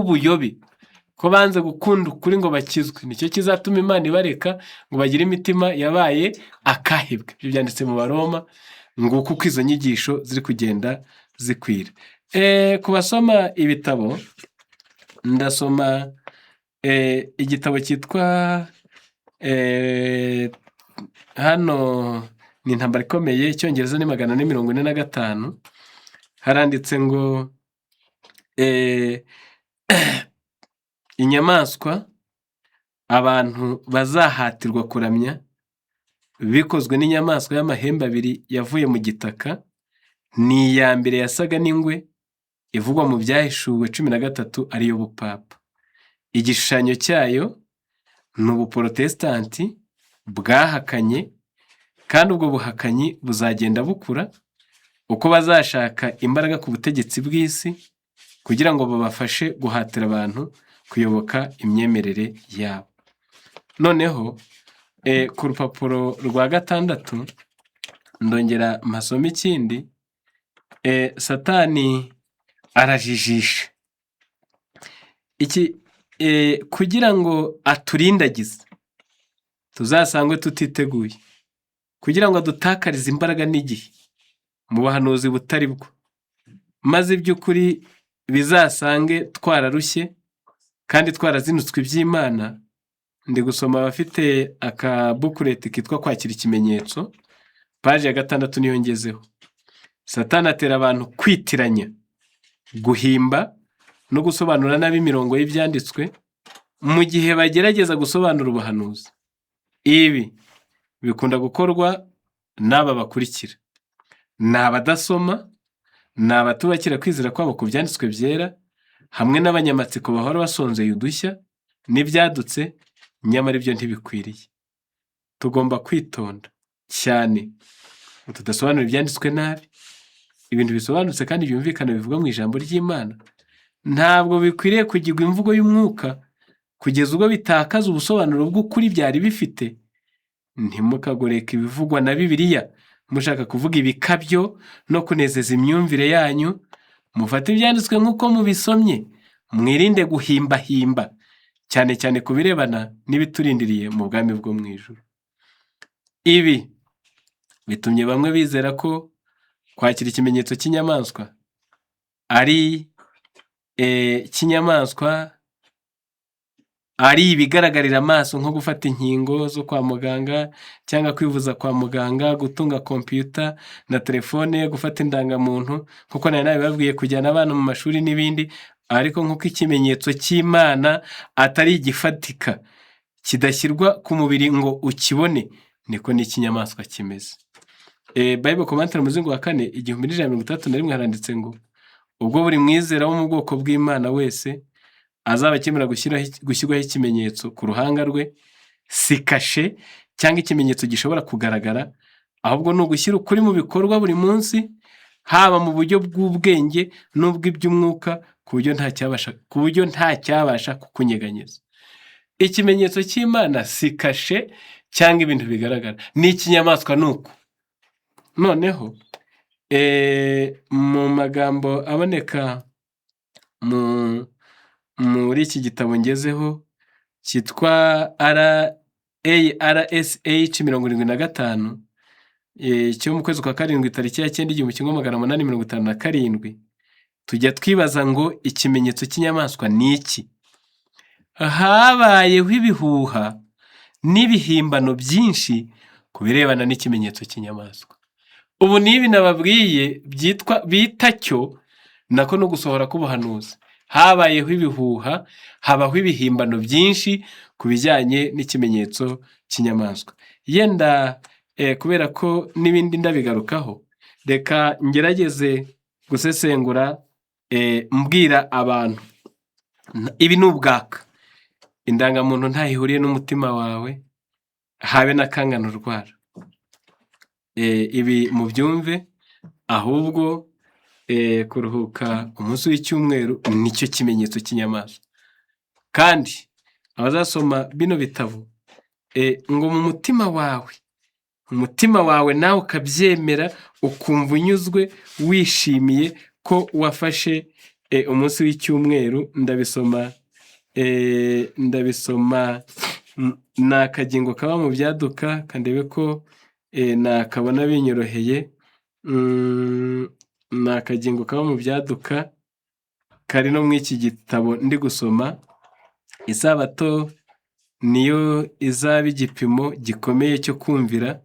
ubuyobe, ko banze gukunda ukuri ngo bakizwe. Nicyo kizatuma Imana ibareka ngo bagire imitima yabaye akahebwe. Ibyo byanditse mu Baroma, nguko uko izo nyigisho ziri kugenda zikwira. Ku basoma ibitabo, ndasoma igitabo cyitwa hano ni Intambara Ikomeye, Icyongereza ni 445. Haranditse ngo inyamaswa abantu bazahatirwa kuramya bikozwe n'inyamaswa y'amahembe abiri yavuye mu gitaka, ni iya mbere yasaga n'ingwe ivugwa mu Byahishuwe 13, ariyo bupapa. Igishushanyo cyayo ni ubuporotesitanti bwahakanye, kandi ubwo buhakanyi buzagenda bukura uko bazashaka imbaraga ku butegetsi bw'isi kugira ngo babafashe guhatira abantu kuyoboka imyemerere yabo. Noneho ku rupapuro rwa 6 ndongera mpasoma ikindi. Satani arajijisha iki kugira ngo aturindagize tuzasangwe tutiteguye, kugira ngo adutakarize imbaraga n'igihe mu bahanuzi butari bwo, maze iby'ukuri bizasange twararushye kandi twarazinutswe iby'Imana. Ndi gusoma abafite akabukureti kitwa kwakira ikimenyetso, paji ya 6 niyo ngezeho. Satani atera abantu kwitiranya, guhimba no gusobanura nabi imirongo y'ibyanditswe mu gihe bagerageza gusobanura ubuhanuzi. Ibi bikunda gukorwa n'aba bakurikira: ni abadasoma, ni abatubakira kwizera kwabo ku byanditswe byera, hamwe n'abanyamatsiko bahora basonzeye udushya n'ibyadutse, nyamara ibyo ntibikwiriye. Tugomba kwitonda cyane tudasobanura ibyanditswe nabi. Ibintu bisobanutse kandi byumvikana bivuga mu ijambo ry'Imana ntabwo bikwiriye kugirwa imvugo y'umwuka kugeza ubwo bitakaza ubusobanuro bw'ukuri byari bifite. Ntimukagoreka ibivugwa na Bibiliya mushaka kuvuga ibikabyo no kunezeza imyumvire yanyu. Mufate ibyanditswe nk'uko mubisomye, mwirinde guhimbahimba, cyane cyane ku birebana n'ibiturindiriye mu bwami bwo mu ijuru. Ibi bitumye bamwe bizera ko kwakira ikimenyetso cy'inyamaswa ari ibigaragarira amaso, nko gufata inkingo zo kwa muganga cyangwa kwivuza kwa muganga, gutunga kompiyuta na telefone, gufata indangamuntu kuko nari nabibabwiye, kujyana abana mu mashuri n'ibindi. Ariko nk'uko ikimenyetso cy'Imana atari igifatika kidashyirwa ku mubiri ngo ukibone, niko n'ikinyamaswa kimeze. Bible Commentary mu muzingo wa 4 1131 haranditse ngo ubwo buri mwizera wo mu bwoko bw'Imana wese azaba akemera gushyirwaho ikimenyetso ku ruhanga rwe, si kashe cyangwa ikimenyetso gishobora kugaragara, ahubwo ni ugushyira ukuri mu bikorwa buri munsi, haba mu buryo bw'ubwenge n'ubw'iby'umwuka, ku buryo nta cyabasha kukunyeganyeza. Ikimenyetso cy'Imana si kashe cyangwa ibintu bigaragara, ni ikinyamaswa nuko. Noneho mu magambo aboneka muri iki gitabo ngezeho cyitwa RSH 75 cyo mu kwezi kwa karindwi tariki ya 9/1857, tujya twibaza ngo ikimenyetso cy'inyamaswa ni iki? Habayeho ibihuha n'ibihimbano byinshi ku birebana n'ikimenyetso cy'inyamaswa. Ubu n'ibi nababwiye bita cyo nako no gusohora k'ubuhanuzi. Habayeho ibihuha, habaho ibihimbano byinshi ku bijyanye n'ikimenyetso cy'inyamaswa. Yenda kubera ko n'ibindi ndabigarukaho, reka ngerageze gusesengura mbwira abantu. Ibi ni ubwaka. Indangamuntu ntahihuriye n'umutima wawe, habe n'akangana urwara. Ibi mubyumve, ahubwo kuruhuka umunsi w'icyumweru nicyo kimenyetso cy'inyamaswa. Kandi abazasoma bino bitabo, ngo mu mutima wawe nawe ukabyemera, ukumva unyuzwe, wishimiye ko wafashe umunsi w'icyumweru. Ndabisoma ni akagingo kaba mu byaduka, kandebe ko nakabona binyoroheye. Ni akagingo kaba mu byaduka kari no mu iki gitabo ndi gusoma. Isabato niyo izaba igipimo gikomeye cyo kumvira,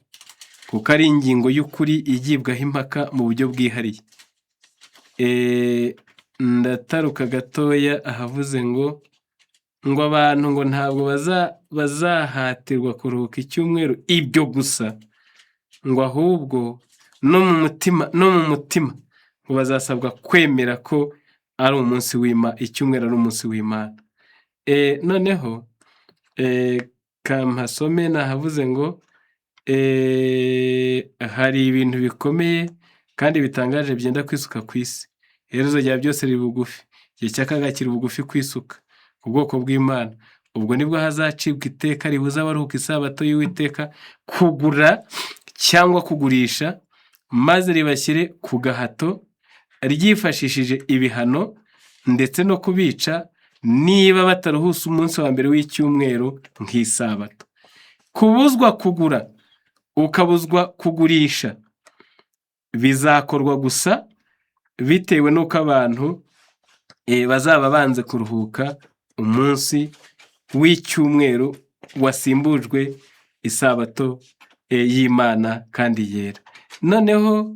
kuko ari ingingo y'ukuri igibwaho impaka mu buryo bwihariye. Ndataruka gatoya ahavuze ngo abantu ngo ntabwo bazahatirwa kuruhuka icyumweru ibyo gusa, ngo ahubwo no mu mutima ngo bazasabwa kwemera ko ari umunsi icyumweru ari umunsi w'Imana. Noneho kampasome nahavuze ngo hari ibintu bikomeye kandi bitangaje byenda kwisuka ku isi. Iherezo rya byose riri bugufi, igihe cy'akaga kiri bugufi kwisuka ku bwoko bw'Imana. Ubwo nibwo hazacibwa iteka ribuza abaruhuka isabato y'Uwiteka kugura cyangwa kugurisha, maze ribashyire ku gahato ryifashishije ibihano ndetse no kubica niba bataruhusa umunsi wa mbere w'icyumweru nk'isabato. Kubuzwa kugura ukabuzwa kugurisha bizakorwa gusa bitewe n'uko abantu bazaba banze kuruhuka umunsi w'icyumweru wasimbujwe isabato y'Imana kandi yera. Noneho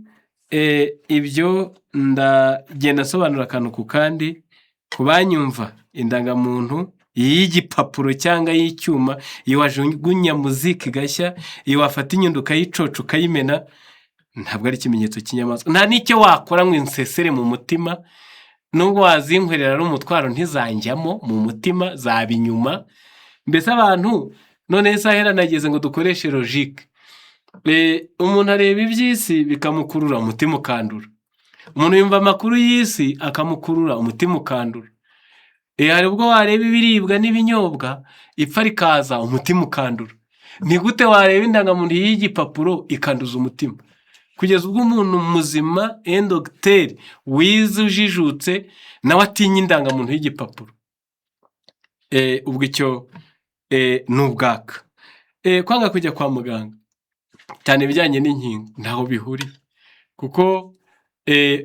ibyo ndagenda nsobanura akantu ku kandi. Ku banyumva, indangamuntu y'igipapuro cyangwa y'icyuma, iyo wajugunya muzika igashya, iyo wafata inyundo ukayicoca ukayimena, ntabwo ari ikimenyetso cy'inyamaswa. Nta n'icyo wakora ngo insesere mu mutima, nubwo wazinkwerera ari umutwaro ntizanjyamo mu mutima, zaba inyuma. Mbese abantu none sahera nageze ngo dukoreshe logique. Umuntu areba iby'isi bikamukurura, umutima ukandura. Umuntu yumva amakuru y'isi akamukurura, umutima ukandura. Hari ubwo wareba ibiribwa n'ibinyobwa ipfa rikaza, umutima ukandura. Ni gute wareba indangamuntu y'igipapuro ikanduza umutima? Kugeza ubwo umuntu muzima dogiteri wize ujijutse nawe atinya indangamuntu y'igipapuro. Ubwo icyo ni ubwaka. Kwanga kujya kwa muganga, cyane ibijyanye n'inkingo, ntaho bihuriye, kuko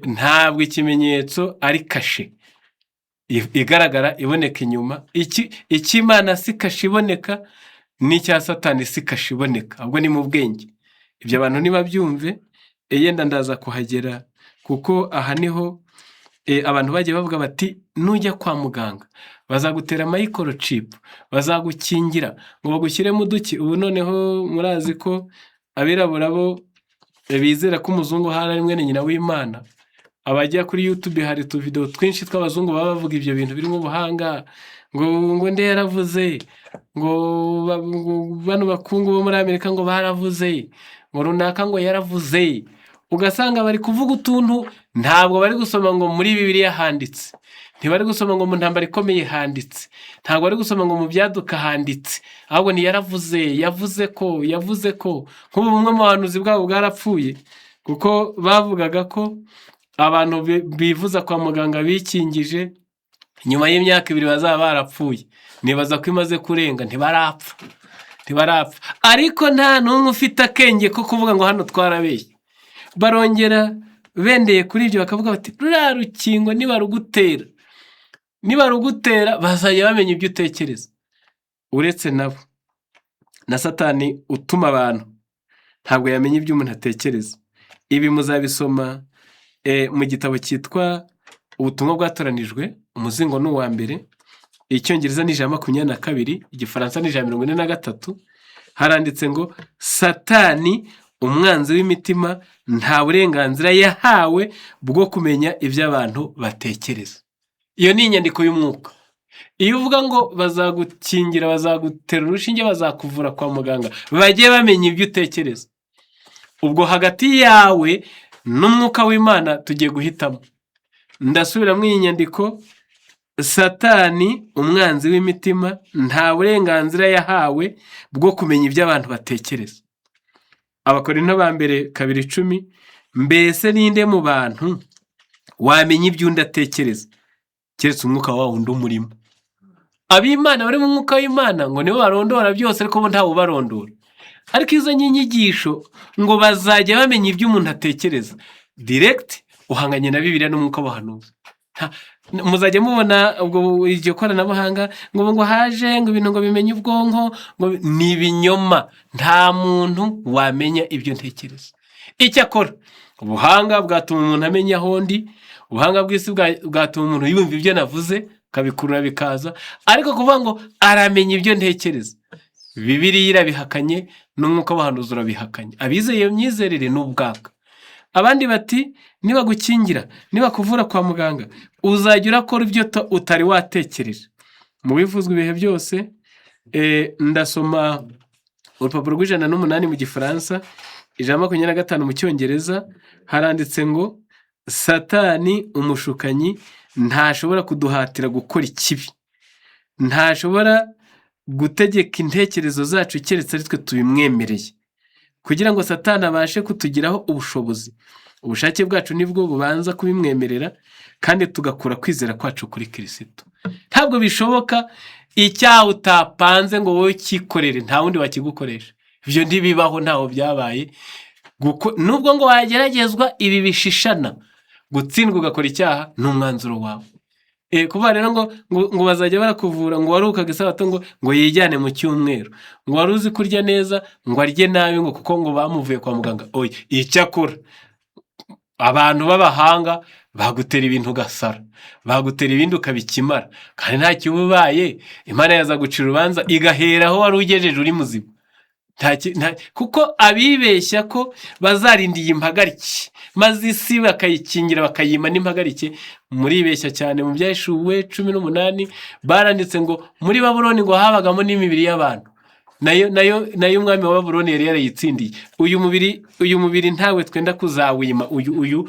ntabwo ikimenyetso ari kashe igaragara iboneka inyuma. Icy'Imana si kashe iboneka, n'icya Satani si kashe iboneka, ahubwo ni mu bwenge. Ibyo abantu nibabyumve. Yenda ndaza kuhagera, kuko aha niho abantu bagiye bavuga bati nujya kwa muganga bazagutera microchip, bazagukingira ngo bagushyiremo uduki. Ubu noneho murazi ko abirabura bo bizera ko umuzungu hari ari mwene nyina w'Imana. Abajya kuri YouTube hari utuvideo twinshi tw'abazungu baba bavuga ibyo bintu birimo ubuhanga, ngo nde yaravuze, ngo bano bakungu bo muri Amerika ngo baravuze, ngo runaka ngo yaravuze. Ugasanga bari kuvuga utuntu, ntabwo bari gusoma ngo muri Bibiliya handitse, ntibari gusoma ngo mu ntambara ikomeye handitse, ntabwo bari gusoma ngo mu byaduka handitse, ahubwo ni yaravuze, yavuze ko. Nk'ubu bumwe mu bahanuzi bwabo bwarapfuye, kuko bavugaga ko abantu bivuza kwa muganga bikingije nyuma y'imyaka 2 bazaba barapfuye. Nibaza ko imaze kurenga, ntibarapfa, ariko nta n'umwe ufite akenge ko kuvuga ngo hano twarabeshye. Barongera bendeye kuri ibyo bakavuga bati ruriya rukingo nibarugutera bazajya bamenya ibyo utekereza. Uretse nabo na Satani utuma abantu ntabwo yamenya ibyo umuntu atekereza. Ibi muzabisoma mu gitabo cyitwa Ubutumwa Bwatoranijwe, umuzingo ni uwa mbere, Icyongereza ni 22, Igifaransa ni 43. Haranditse ngo Satani umwanzi w'imitima nta burenganzira yahawe bwo kumenya ibyo abantu batekereza. Iyo ni inyandiko y'umwuka. Iyo uvuga ngo bazagukingira, bazagutera urushinge, bazakuvura kwa muganga, bajye bamenya ibyo utekereza. Ubwo hagati yawe n'umwuka w'Imana tugiye guhitamo. Ndasubiramo iyi nyandiko: Satani umwanzi w'imitima nta burenganzira yahawe bwo kumenya ibyo abantu batekereza. Abakorinto ba mbere 2:10, mbese ninde mu bantu wamenya ibyo undi atekereza keretse umwuka wawe undi umurimo? Ab'Imana bari mu mwuka w'Imana ngo nibo barondora byose, ariko bo ntawe ubarondora. Ariko izo nyigisho ngo bazajya bamenya ibyo umuntu atekereza direct, uhanganye na Bibiliya n'umwuka w'abahanuzi. Muzajya mubona ubwo iryo koranabuhanga ngo haje ngo ibintu ngo bimenye ubwonko, ngo ni ibinyoma. Nta muntu wamenya ibyo ntekereza. Icyakora ubuhanga bwatuma umuntu amenya aho ndi, ubuhanga bw'isi bwatuma umuntu yumva ibyo navuze kabikurura bikaza, ariko kuvuga ngo aramenya ibyo ntekereza, Bibiliya irabihakanye n'umwuka w'abahanuzi urabihakanye. Abizeye iyo myizerere n'ubwaka. Abandi bati nibagukingira, nibakuvura kwa muganga, uzajya urakora ibyo utari watekereje. Mu bivuzwe ibihe byose, ndasoma urupapuro rw'108 mu Gifaransa, 125 mu Cyongereza. Haranditse ngo Satani umushukanyi ntashobora kuduhatira gukora ikibi, ntashobora gutegeka intekerezo zacu keretse ari twe tubimwemereye. Kugira ngo Satani abashe kutugiraho ubushobozi, ubushake bwacu nibwo bubanza kubimwemerera, kandi tugakura kwizera kwacu kuri Kristo. Ntabwo bishoboka icyaha utapanze ngo wowe kikorere nta wundi wakigukoresha. Ibyo ntibibaho, ntaho byabaye. Nubwo ngo wageragezwa ibi bishishana, gutsindwa ugakora icyaha n'umwanzuro wawe. Kuva rero ngo bazajya barakuvura, ngo waruhukaga isabato ngo yijyane mu cyumweru, ngo wari uzi kurya neza ngo arye nabi ngo kuko ngo bamuvuye kwa muganga. Oya, icyakora abantu b'abahanga bagutera ibintu ugasara, bagutera ibindi ukabikimara, kandi nta kibubaye. Imana yaza gucira urubanza igahera aho wari ugejeje uri muzima. Kuko abibeshya ko bazarindiye impagarike maze isi bakayikingira bakayima n'impagarike, muribeshya cyane. Mu Byahishuwe 18 baranditse ngo muri Babuloni ngo habagamo n'imibiri y'abantu, nayo umwami wa Babuloni yari yarayitsindiye. Uyu mubiri ntawe twenda kuzawima, uyu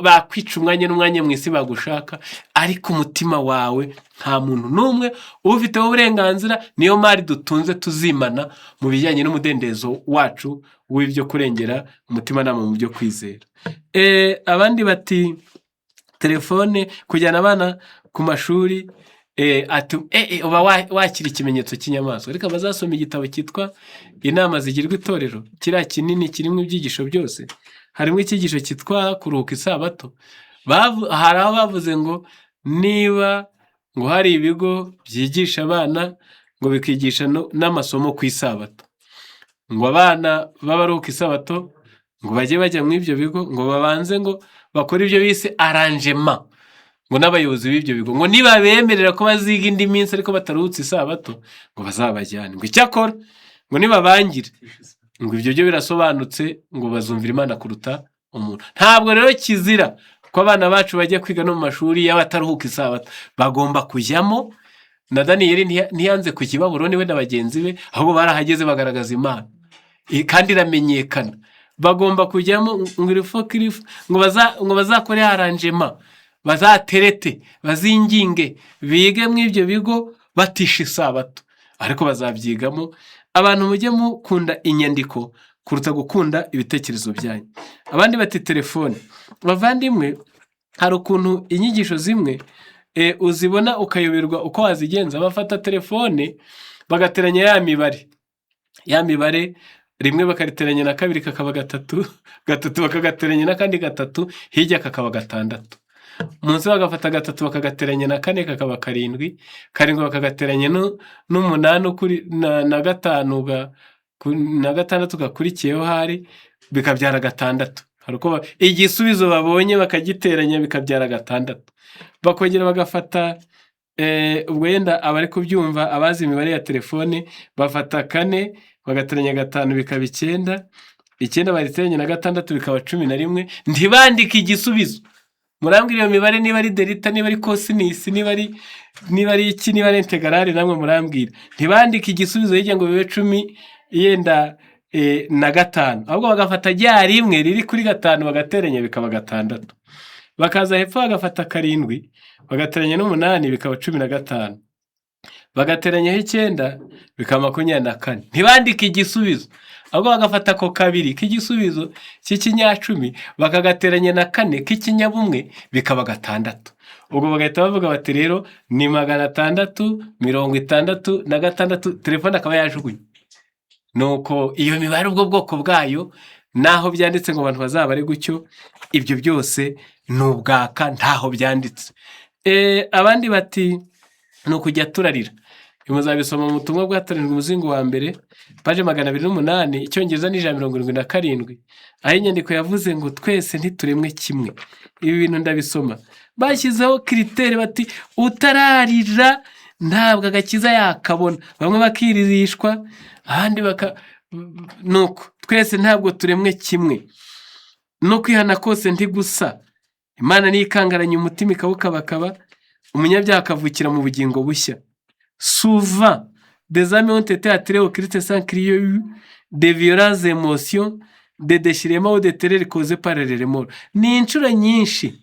bakwica umwanya n'umwanya mu isi bagushaka, ariko umutima wawe nta muntu n'umwe ubifiteho uburenganzira. Niyo mari dutunze tuzimana mu bijyanye n'umudendezo wacu w'ibyo kurengera umutima nama mu byo kwizera. Abandi bati telefone, kujyana abana ku mashuri, uba wakira ikimenyetso cy'inyamaswa. Ariko bazasoma igitabo cyitwa Inama zigirwa itorero, kiriya kinini kirimo ibyigisho byose, harimo icyigisho cyitwa kuruhuka isabato. Hari aho bavuze ngo niba ngo hari ibigo byigisha abana ngo bikigisha n'amasomo ku isabato, ngo abana babaruhuka isabato ngo bajye bajya mu ibyo bigo, ngo babanze ngo bakore ibyo bise arrangement, ngo n'abayobozi b'ibyo bigo ngo niba bemerera ko baziga indi minsi ariko bataruhutse isabato ngo bazabajyane. Ngo icyakora ngo niba bangire, ngo ibyo byo birasobanutse, ngo bazumvira Imana kuruta umuntu. Ntabwo rero kizira ko abana bacu bajya kwiga no mu mashuri y'abataruhuka isabato, bagomba kujyamo. Na Daniyeli ntiyanze kujya i Babuloni we na bagenzi be, ahubwo barahageze bagaragaza Imana kandi iramenyekana. Bagomba kujyamo ngo bazakore arrangement, bazaterete, bazinginge, bige mu ibyo bigo batisha isabato, ariko bazabyigamo. Abantu mujye mukunda inyandiko kuruta gukunda ibitekerezo byanyu. Abandi bati telefone. Bavandimwe, hari ukuntu inyigisho zimwe uzibona ukayoberwa uko wazigenza. Bafata telefone bagateranya ya mibare rimwe bakariteranya na kabiri kakaba gatatu, gatatu bakagateranya n'akandi gatatu, hirya kakaba gatandatu. Munsi bagafata gatatu bakagateranya na kane kakaba karindwi, karindwi bakagateranya n'umunani na gatanu na gatandatu gakurikiyeho hari bikabyara gatandatu. Hari uko igisubizo babonye bakagiteranya bikabyara gatandatu. Bakongera bagafata ubwo yenda abari kubyumva abazi imibare ya telefone, bafata kane bagateranya gatanu bikaba 9, 9 bariteranya na gatandatu bikaba 11, ntibandike igisubizo. Murambwira iyo mibare niba ari delta, niba ari cosinus, niba ari iki, niba ari integrale, namwe murambwira. Ntibandike igisubizo hirya ngo bibe 10 yenda na gatanu, ahubwo bagafata rya rimwe riri kuri gatanu bagateranya bikaba gatandatu. Bakaza hepfo bagafata karindwi bagateranya n'umunani bikaba 15, bagateranyaho 9 bikaba 24. Ntibandike igisubizo, ahubwo bagafata ko kabiri k'igisubizo cy'ikinyacumi bakagateranya na 4 k'ikinyabumwe bikaba gatandatu. Ubwo bagahita bavuga bati rero ni 666. Telefone akaba yajugunye. Nuko iyo mibare ubwo bwoko bwayo naho byanditse ngo abantu bazabare gutyo, ibyo byose nubwaka ntaho byanditse. Abandi bati ni ukujya turarira. Muzabisoma mu butumwa bwatanzwe umuzingo wa mbere paje 208, Icyongereza ni 177, aho inyandiko yavuze ngo twese ntituremwe kimwe. Ibi bintu ndabisoma bashyizeho kritere bati utararira ntabwo agakiza yakabona. Bamwe bakiririshwa, ahandi nuko twese ntabwo turemwe kimwe, no kwihana kose ntigusa. Imana nikangaranya umutima ikawukabakaba, umunyabyaha akavukira mu bugingo bushya. Souvent des amis ont été attirés au Christ sans qu'il y ait eu de violentes émotions, de déchirements ou de terreur causés par les remords. Ni inshuro nyinshi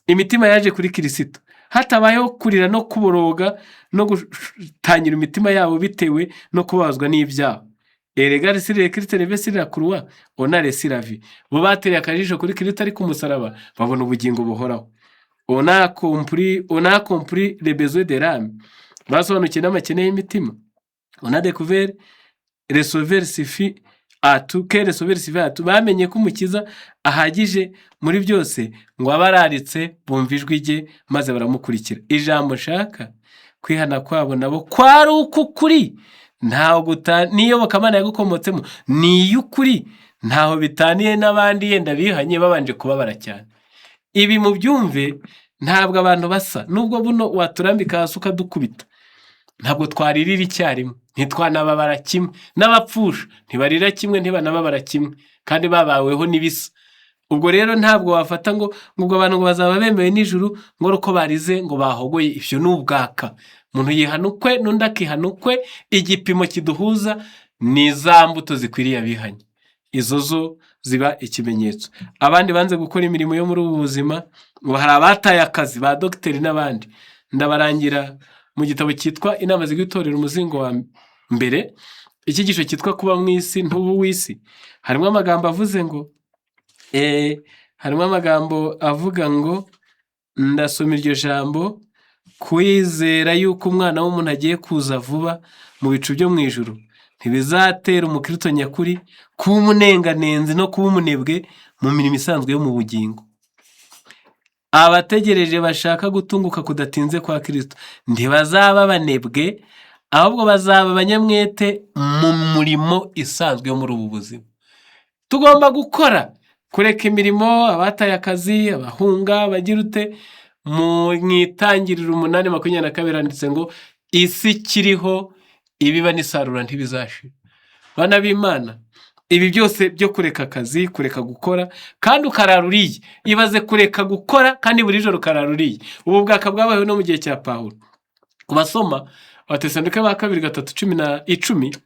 imitima yaje kuri Kristo hatabayeho kurira no kuboroga no gutangira imitima yabo bitewe no kubazwa n'ibyaha. Erega risire Kristo revesira kurwa onare siravi. Bo batereye akajisho kuri Kristo ari ku musaraba babona ubugingo buhoraho. On a compris les besoins de l'âme. Basobanukiye n'amakene y'imitima. On a découvert le sauveur suffit à tout, que le sauveur suffit à tout. Bamenye ko umukiza ahagije muri byose, ngo abararitse bumva ijwi rye maze baramukurikira. Ijambo shaka kwihana kwabo nabo kwari ukukuri, ntaho niyo bakamana yagukomotsemo ni y'ukuri, ntaho bitaniye n'abandi yenda bihanye babanje kubabara cyane. Ibi mu byumve ntabwo abantu basa, nubwo buno waturambika hasi ukadukubita, ntabwo twaririra icyarimwe, ntitwanababara kimwe. N'abapfusha ntibarira kimwe, ntibanababara kimwe, kandi babaweho n'ibisa. Ubwo rero ntabwo wafata ngo abantu ngo bazaba bemewe n'ijuru ngo uko barize ngo bahogoye. Ibyo n'ubwaka. Umuntu yihanukwe n'undi akihanukwe, igipimo kiduhuza ni za mbuto zikwiriye abihanye. Izo zo ziba ikimenyetso. Abandi banze gukora imirimo yo muri ubu buzima, ngo hari abataye akazi ba dogiteri n'abandi. Ndabarangira mu gitabo cyitwa Inama z'igitorero umuzingo wa mbere, icyigisho cyitwa kuba mu isi ntubu w'isi, harimo amagambo avuze ngo harimo amagambo avuga ngo, ndasoma iryo jambo, kwizera yuko umwana w'umuntu agiye kuza vuba mu bicu byo mu ijuru ntibizatera umukristo nyakuri kuba umunenganenzi no kuba umunebwe mu mirimo isanzwe yo mu bugingo. Abategereje bashaka gutunguka kudatinze kwa Kristo ntibazaba banebwe, ahubwo bazaba abanyamwete mu murimo isanzwe yo muri ubu buzima. Tugomba gukora, kureka imirimo, abataye akazi, abahunga, bagira ute. Mu itangiriro 8:22 handitse ngo isi kiriho ibiba n'isarura ntibizashira. Bana b'Imana, ibi byose byo kureka akazi, kureka gukora kandi ukararuriye. Ibaze kureka gukora kandi buri joro ukararuriye. Ubu bwaka bwabayeho no mu gihe cya Pawulo. Kubasoma Abatesalonike ba 2:10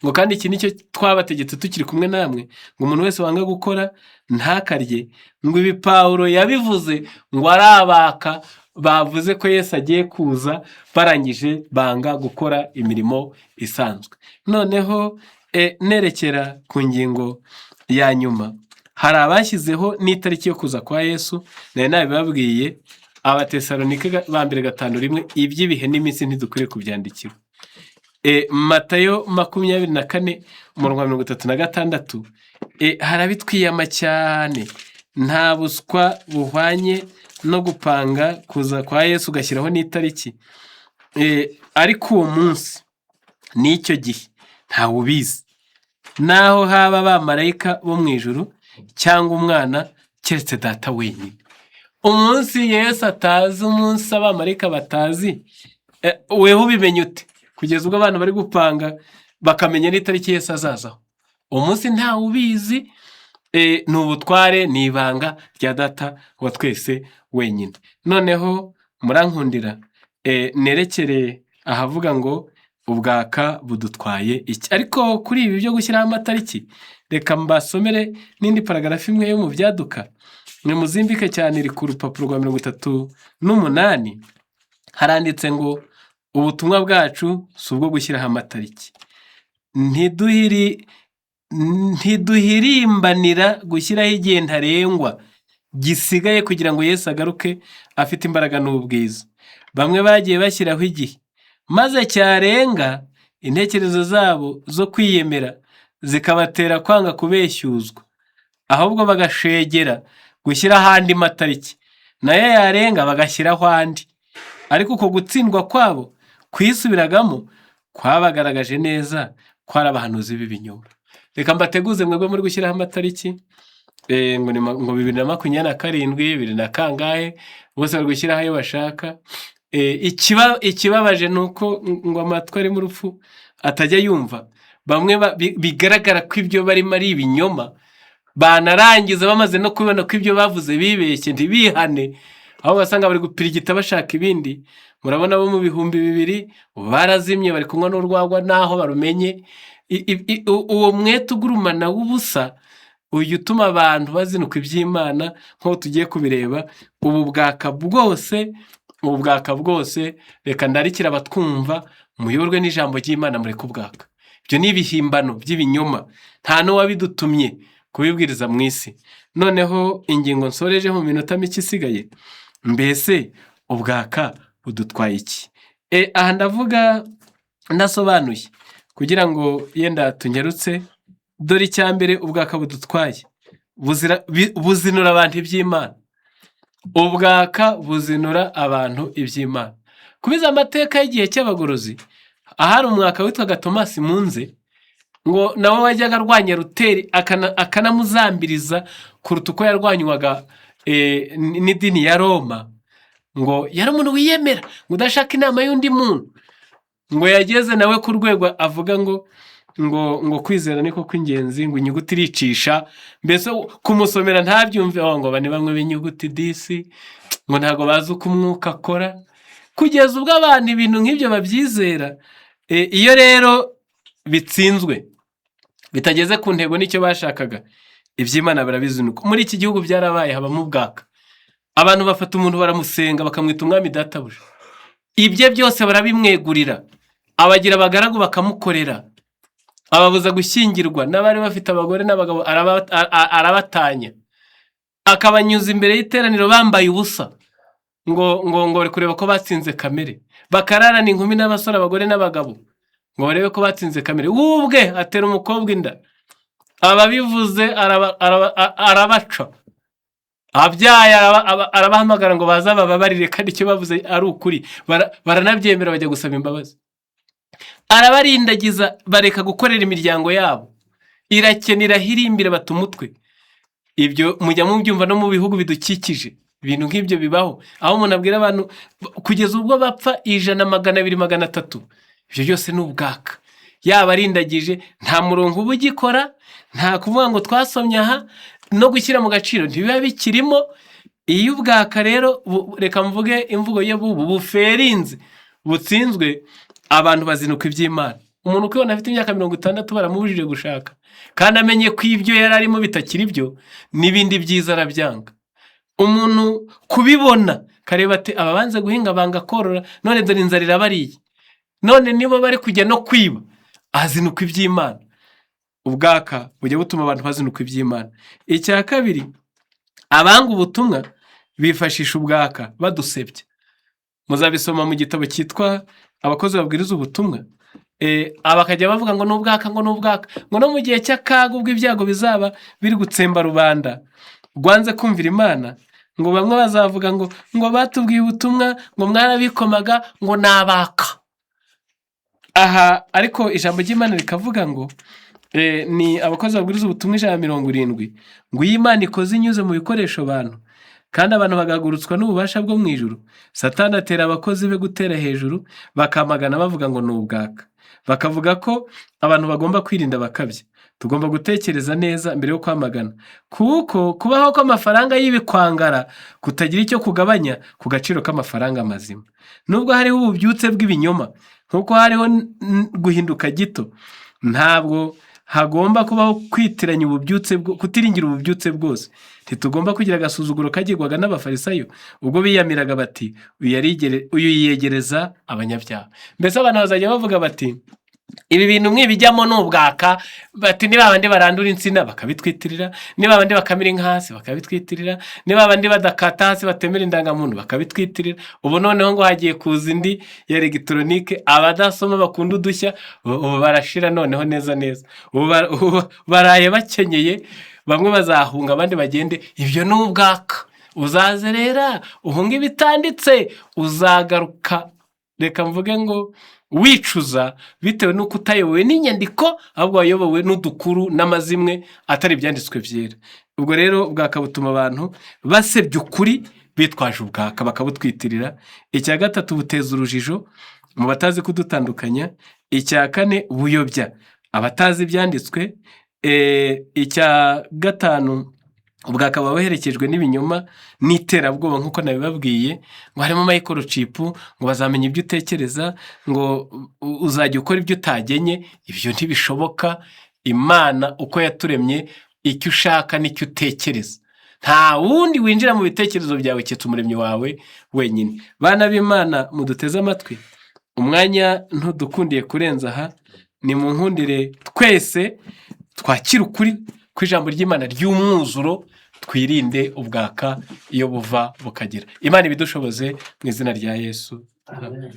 ngo kandi iki nicyo twabategetse tukiri kumwe namwe, ngo umuntu wese wanga gukora ntakarye. Ngo ibi Pawulo yabivuze ngo arabaka bavuze ko Yesu agiye kuza, barangije banga gukora imirimo isanzwe. Noneho nerekera ku ngingo ya nyuma, hari abashyizeho n'itariki yo kuza kwa Yesu. nari nabibabwiye, Abatesalonike ba mbere 5:1, iby'ibihe n'iminsi ntidukwiriye kubyandikira. Matayo 24:36, harabitwiyama cyane, nta buswa buhwanye no gupanga kuza kwa Yesu ugashyiraho n'itariki. Ariko uwo munsi n'icyo gihe ntawe ubizi, naho haba abamarayika bo mu ijuru cyangwa umwana, keretse data wenyine. Umunsi Yesu atazi, umunsi abamarayika batazi, weho ubimenye ute? Kugeza ubwo abantu bari gupanga bakamenya n'itariki Yesu azazaho. Umunsi ntawe ubizi, ni ubutware, ni ibanga rya data wa twese wenyine. Noneho murankundira nerekere ahavuga ngo ubwaka budutwaye iki. Ariko kuri ibi byo gushyiraho amatariki, reka mbasomere n'indi paragarafu imwe yo mu Byaduka, mwe muzimbike cyane, iri ku rupapuro rwa 38. Haranditse ngo ubutumwa bwacu si ubwo gushyiraho amatariki, ntiduhirimbanira gushyiraho igihe ntarengwa gisigaye kugira ngo Yesu agaruke afite imbaraga n'ubwiza. Bamwe bagiye bashyiraho igihe, maze cyarenga intekerezo zabo zo kwiyemera zikabatera kwanga kubeshyuzwa, ahubwo bagashegera gushyiraho andi matariki, nayo yarenga bagashyiraho andi. Ariko uko gutsindwa kwabo kwisubiragamo kwabagaragaje neza ko ari abahanuzi b'ibinyoma. Reka mbateguze mwebwe muri gushyiraho amatariki, ngo 2027, 2000 na kangahe, bose bari gushyiraho ayo bashaka. Ikibabaje ni uko ngo amatwi ari mu rupfu atajya yumva. Bamwe bigaragara ko ibyo barimo ari ibinyoma, banarangiza bamaze no kubona ko ibyo bavuze bibeshye ntibihane, aho basanga bari gupirigita bashaka ibindi. Murabona bo mu 2000 barazimye, bari kunywa n'urwagwa naho barumenye. Uwo mwete ugurumana w'ubusa uyu utuma abantu bazinuka iby'Imana, nk'uko tugiye kubireba. Ubu bwaka bwose reka ndarikira abatwumva, muyoborwe n'ijambo ry'Imana, mureke ubwaka. Ibyo ni ibihimbano by'ibinyoma, nta n'uwabidutumye kubibwiriza mu isi. Noneho ingingo nsoreje mu minota mike isigaye, mbese ubwaka budutwaye iki? Aha ndavuga ndasobanuye kugira ngo yenda tunyarutse. Dore icya mbere ubwaka budutwaye, buzinura abantu iby'Imana. Ubwaka buzinura abantu iby'Imana. Kubiza amateka y'igihe cy'abagorozi, ahari umwaka witwaga Tomasi Munze, ngo nawe wajyaga arwanya Luteri akanamuzambiriza kuruta uko yarwanywaga n'idini ya Roma. Ngo yari umuntu wiyemera, ngo udashaka inama y'undi muntu. Ngo yageze nawe ku rwego avuga ngo kwizera niko kw'ingenzi, ngo inyuguti iricisha. Mbese kumusomera ntabyumve, ngo bane bamwe b'inyuguti disi, ngo ntago bazi uko umwuka akora. Kugeza ubwo abantu ibintu nk'ibyo babyizera. Iyo rero bitsinzwe, bitageze ku ntego n'icyo bashakaga, iby'Imana barabizinuka. Muri iki gihugu byarabaye, habamo ubwaka. Abantu bafata umuntu baramusenga bakamwita umwami databuja, ibye byose barabimwegurira, abagira abagaragu bakamukorera, ababuza gushyingirwa, n'abari bafite abagore n'abagabo arabatanya, akabanyuza imbere y'iteraniro bambaye ubusa, ngo bari kureba ko batsinze kamere. Bakararana inkumi n'abasore, abagore n'abagabo, ngo barebe ko batsinze kamere. Ubwe atera umukobwa inda, ababivuze arabaca, abyaye arabahamagara ngo baza bababarire, kandi icyo bavuze ari ukuri. Baranabyemera, bajya gusaba imbabazi. Arabarindagiza, bareka gukorera imiryango yabo, irakenera hirimbira bata umutwe. Ibyo mujya mubyumva no mu bihugu bidukikije. Ibintu nk'ibyo bibaho, aho umuntu abwira abantu kugeza ubwo bapfa 100, 200, 300. Ibyo byose ni ubwaka. Yaba arindagije, nta murongo uba ugikora, nta kuvuga ngo twasomye aha, no gushyira mu gaciro ntibiba bikirimo. Iyo ubwaka rero, reka mvuge imvugo ye, buferinze, butsinzwe, abantu bazinuka iby'Imana. Umuntu ukibona afite imyaka 60 baramubujije gushaka, kandi amenye ko ibyo yari arimo bitakiri byo, n'ibindi byiza arabyanga. Umuntu kubibona kareba ati ababanze guhinga banga korora, none dore inzara irabariye, none nibo bari kujya no kwiba, azinuka iby'Imana. ubwaka bujya butuma abantu bazinuka iby'Imana. Icya kabiri, abanga ubutumwa bifashisha ubwaka badusebya. Muzabisoma mu gitabo cyitwa Abakozi babwiriza ubutumwa. Bakajya bavuga ngo n'ubwaka ngo no mu gihe cy'akaga ubwo ibyago bizaba biri gutsemba rubanda rwanze kumvira Imana, ngo bamwe bazavuga ngo batubwiye ubutumwa ngo mwarabikomaga ngo nabaka. Aha ariko ijambo ry'Imana rikavuga ngo ni Abakozi babwiriza ubutumwa 170, ngo iyo Imana ikoze inyuze mu bikoresho abantu kandi abantu bagahagurutswa n'ububasha bwo mu ijuru, Satani atera abakozi be gutera hejuru bakamagana bavuga ngo ni ubwaka. Bakavuga ko abantu bagomba kwirinda bakabya. Tugomba gutekereza neza mbere yo kwamagana, kuko kubaho kw'amafaranga y'ibikwangara kutagira icyo kugabanya ku gaciro k'amafaranga mazima. Nubwo hariho ububyutse bw'ibinyoma, nkuko hariho guhinduka gito, ntabwo hagomba kubaho kwitiranya kutiringira ububyutse bwose. Ntitugomba kugira agasuzuguro kagirwaga n'abafarisayo ubwo biyamiraga bati uyu yiyegereza abanyabyaha. Mbese abantu bazajya bavuga bati ibi bintu mwibijyamo n'ubwaka, bati niba abandi barandura insina bakabitwitirira, niba abandi bakamira inka hasi bakabitwitirira, niba abandi badakata hasi batemera indangamuntu bakabitwitirira. Ubu noneho ngo hagiye kuza indi ya elegitoronike, abadasoma bakunda udushya ubu barashira noneho neza. Ubu baraye bakenyeye, bamwe bazahunga abandi bagende. Ibyo ni ubwaka. Uzazerera uhunga ibitanditse, uzagaruka reka mvuge ngo wicuza bitewe n'uko utayobowe n'inyandiko, ahubwo wayobowe n'udukuru n'amazimwe atari ibyanditswe byera. Ubwo rero ubwaka butuma abantu basebya ukuri bitwaje ubwaka bakabutwitirira. Icya gatatu, buteza urujijo mu batazi kudutandukanya. Icya kane, buyobya abatazi ibyanditswe. Icya gatanu, ubwaka buba buherekejwe n'ibinyoma n'iterabwoba nk'uko nabibabwiye, ngo harimo microchip, ngo bazamenya ibyo utekereza, ngo uzajya ukora ibyo utagenye. Ibyo ntibishoboka. Imana uko yaturemye, icyo ushaka nicyo utekereza. Nta wundi winjira mu bitekerezo byawe cyetse umuremyi wawe wenyine. Bana b'Imana muduteze amatwi, umwanya ntudukundiye kurenza aha. Ni mu nkundire twese twakira ukuri kw'ijambo ry'Imana ry'umwuzuro, twirinde ubwaka iyo buva bukagera. Imana ibidushoboze mu izina rya Yesu. Amen.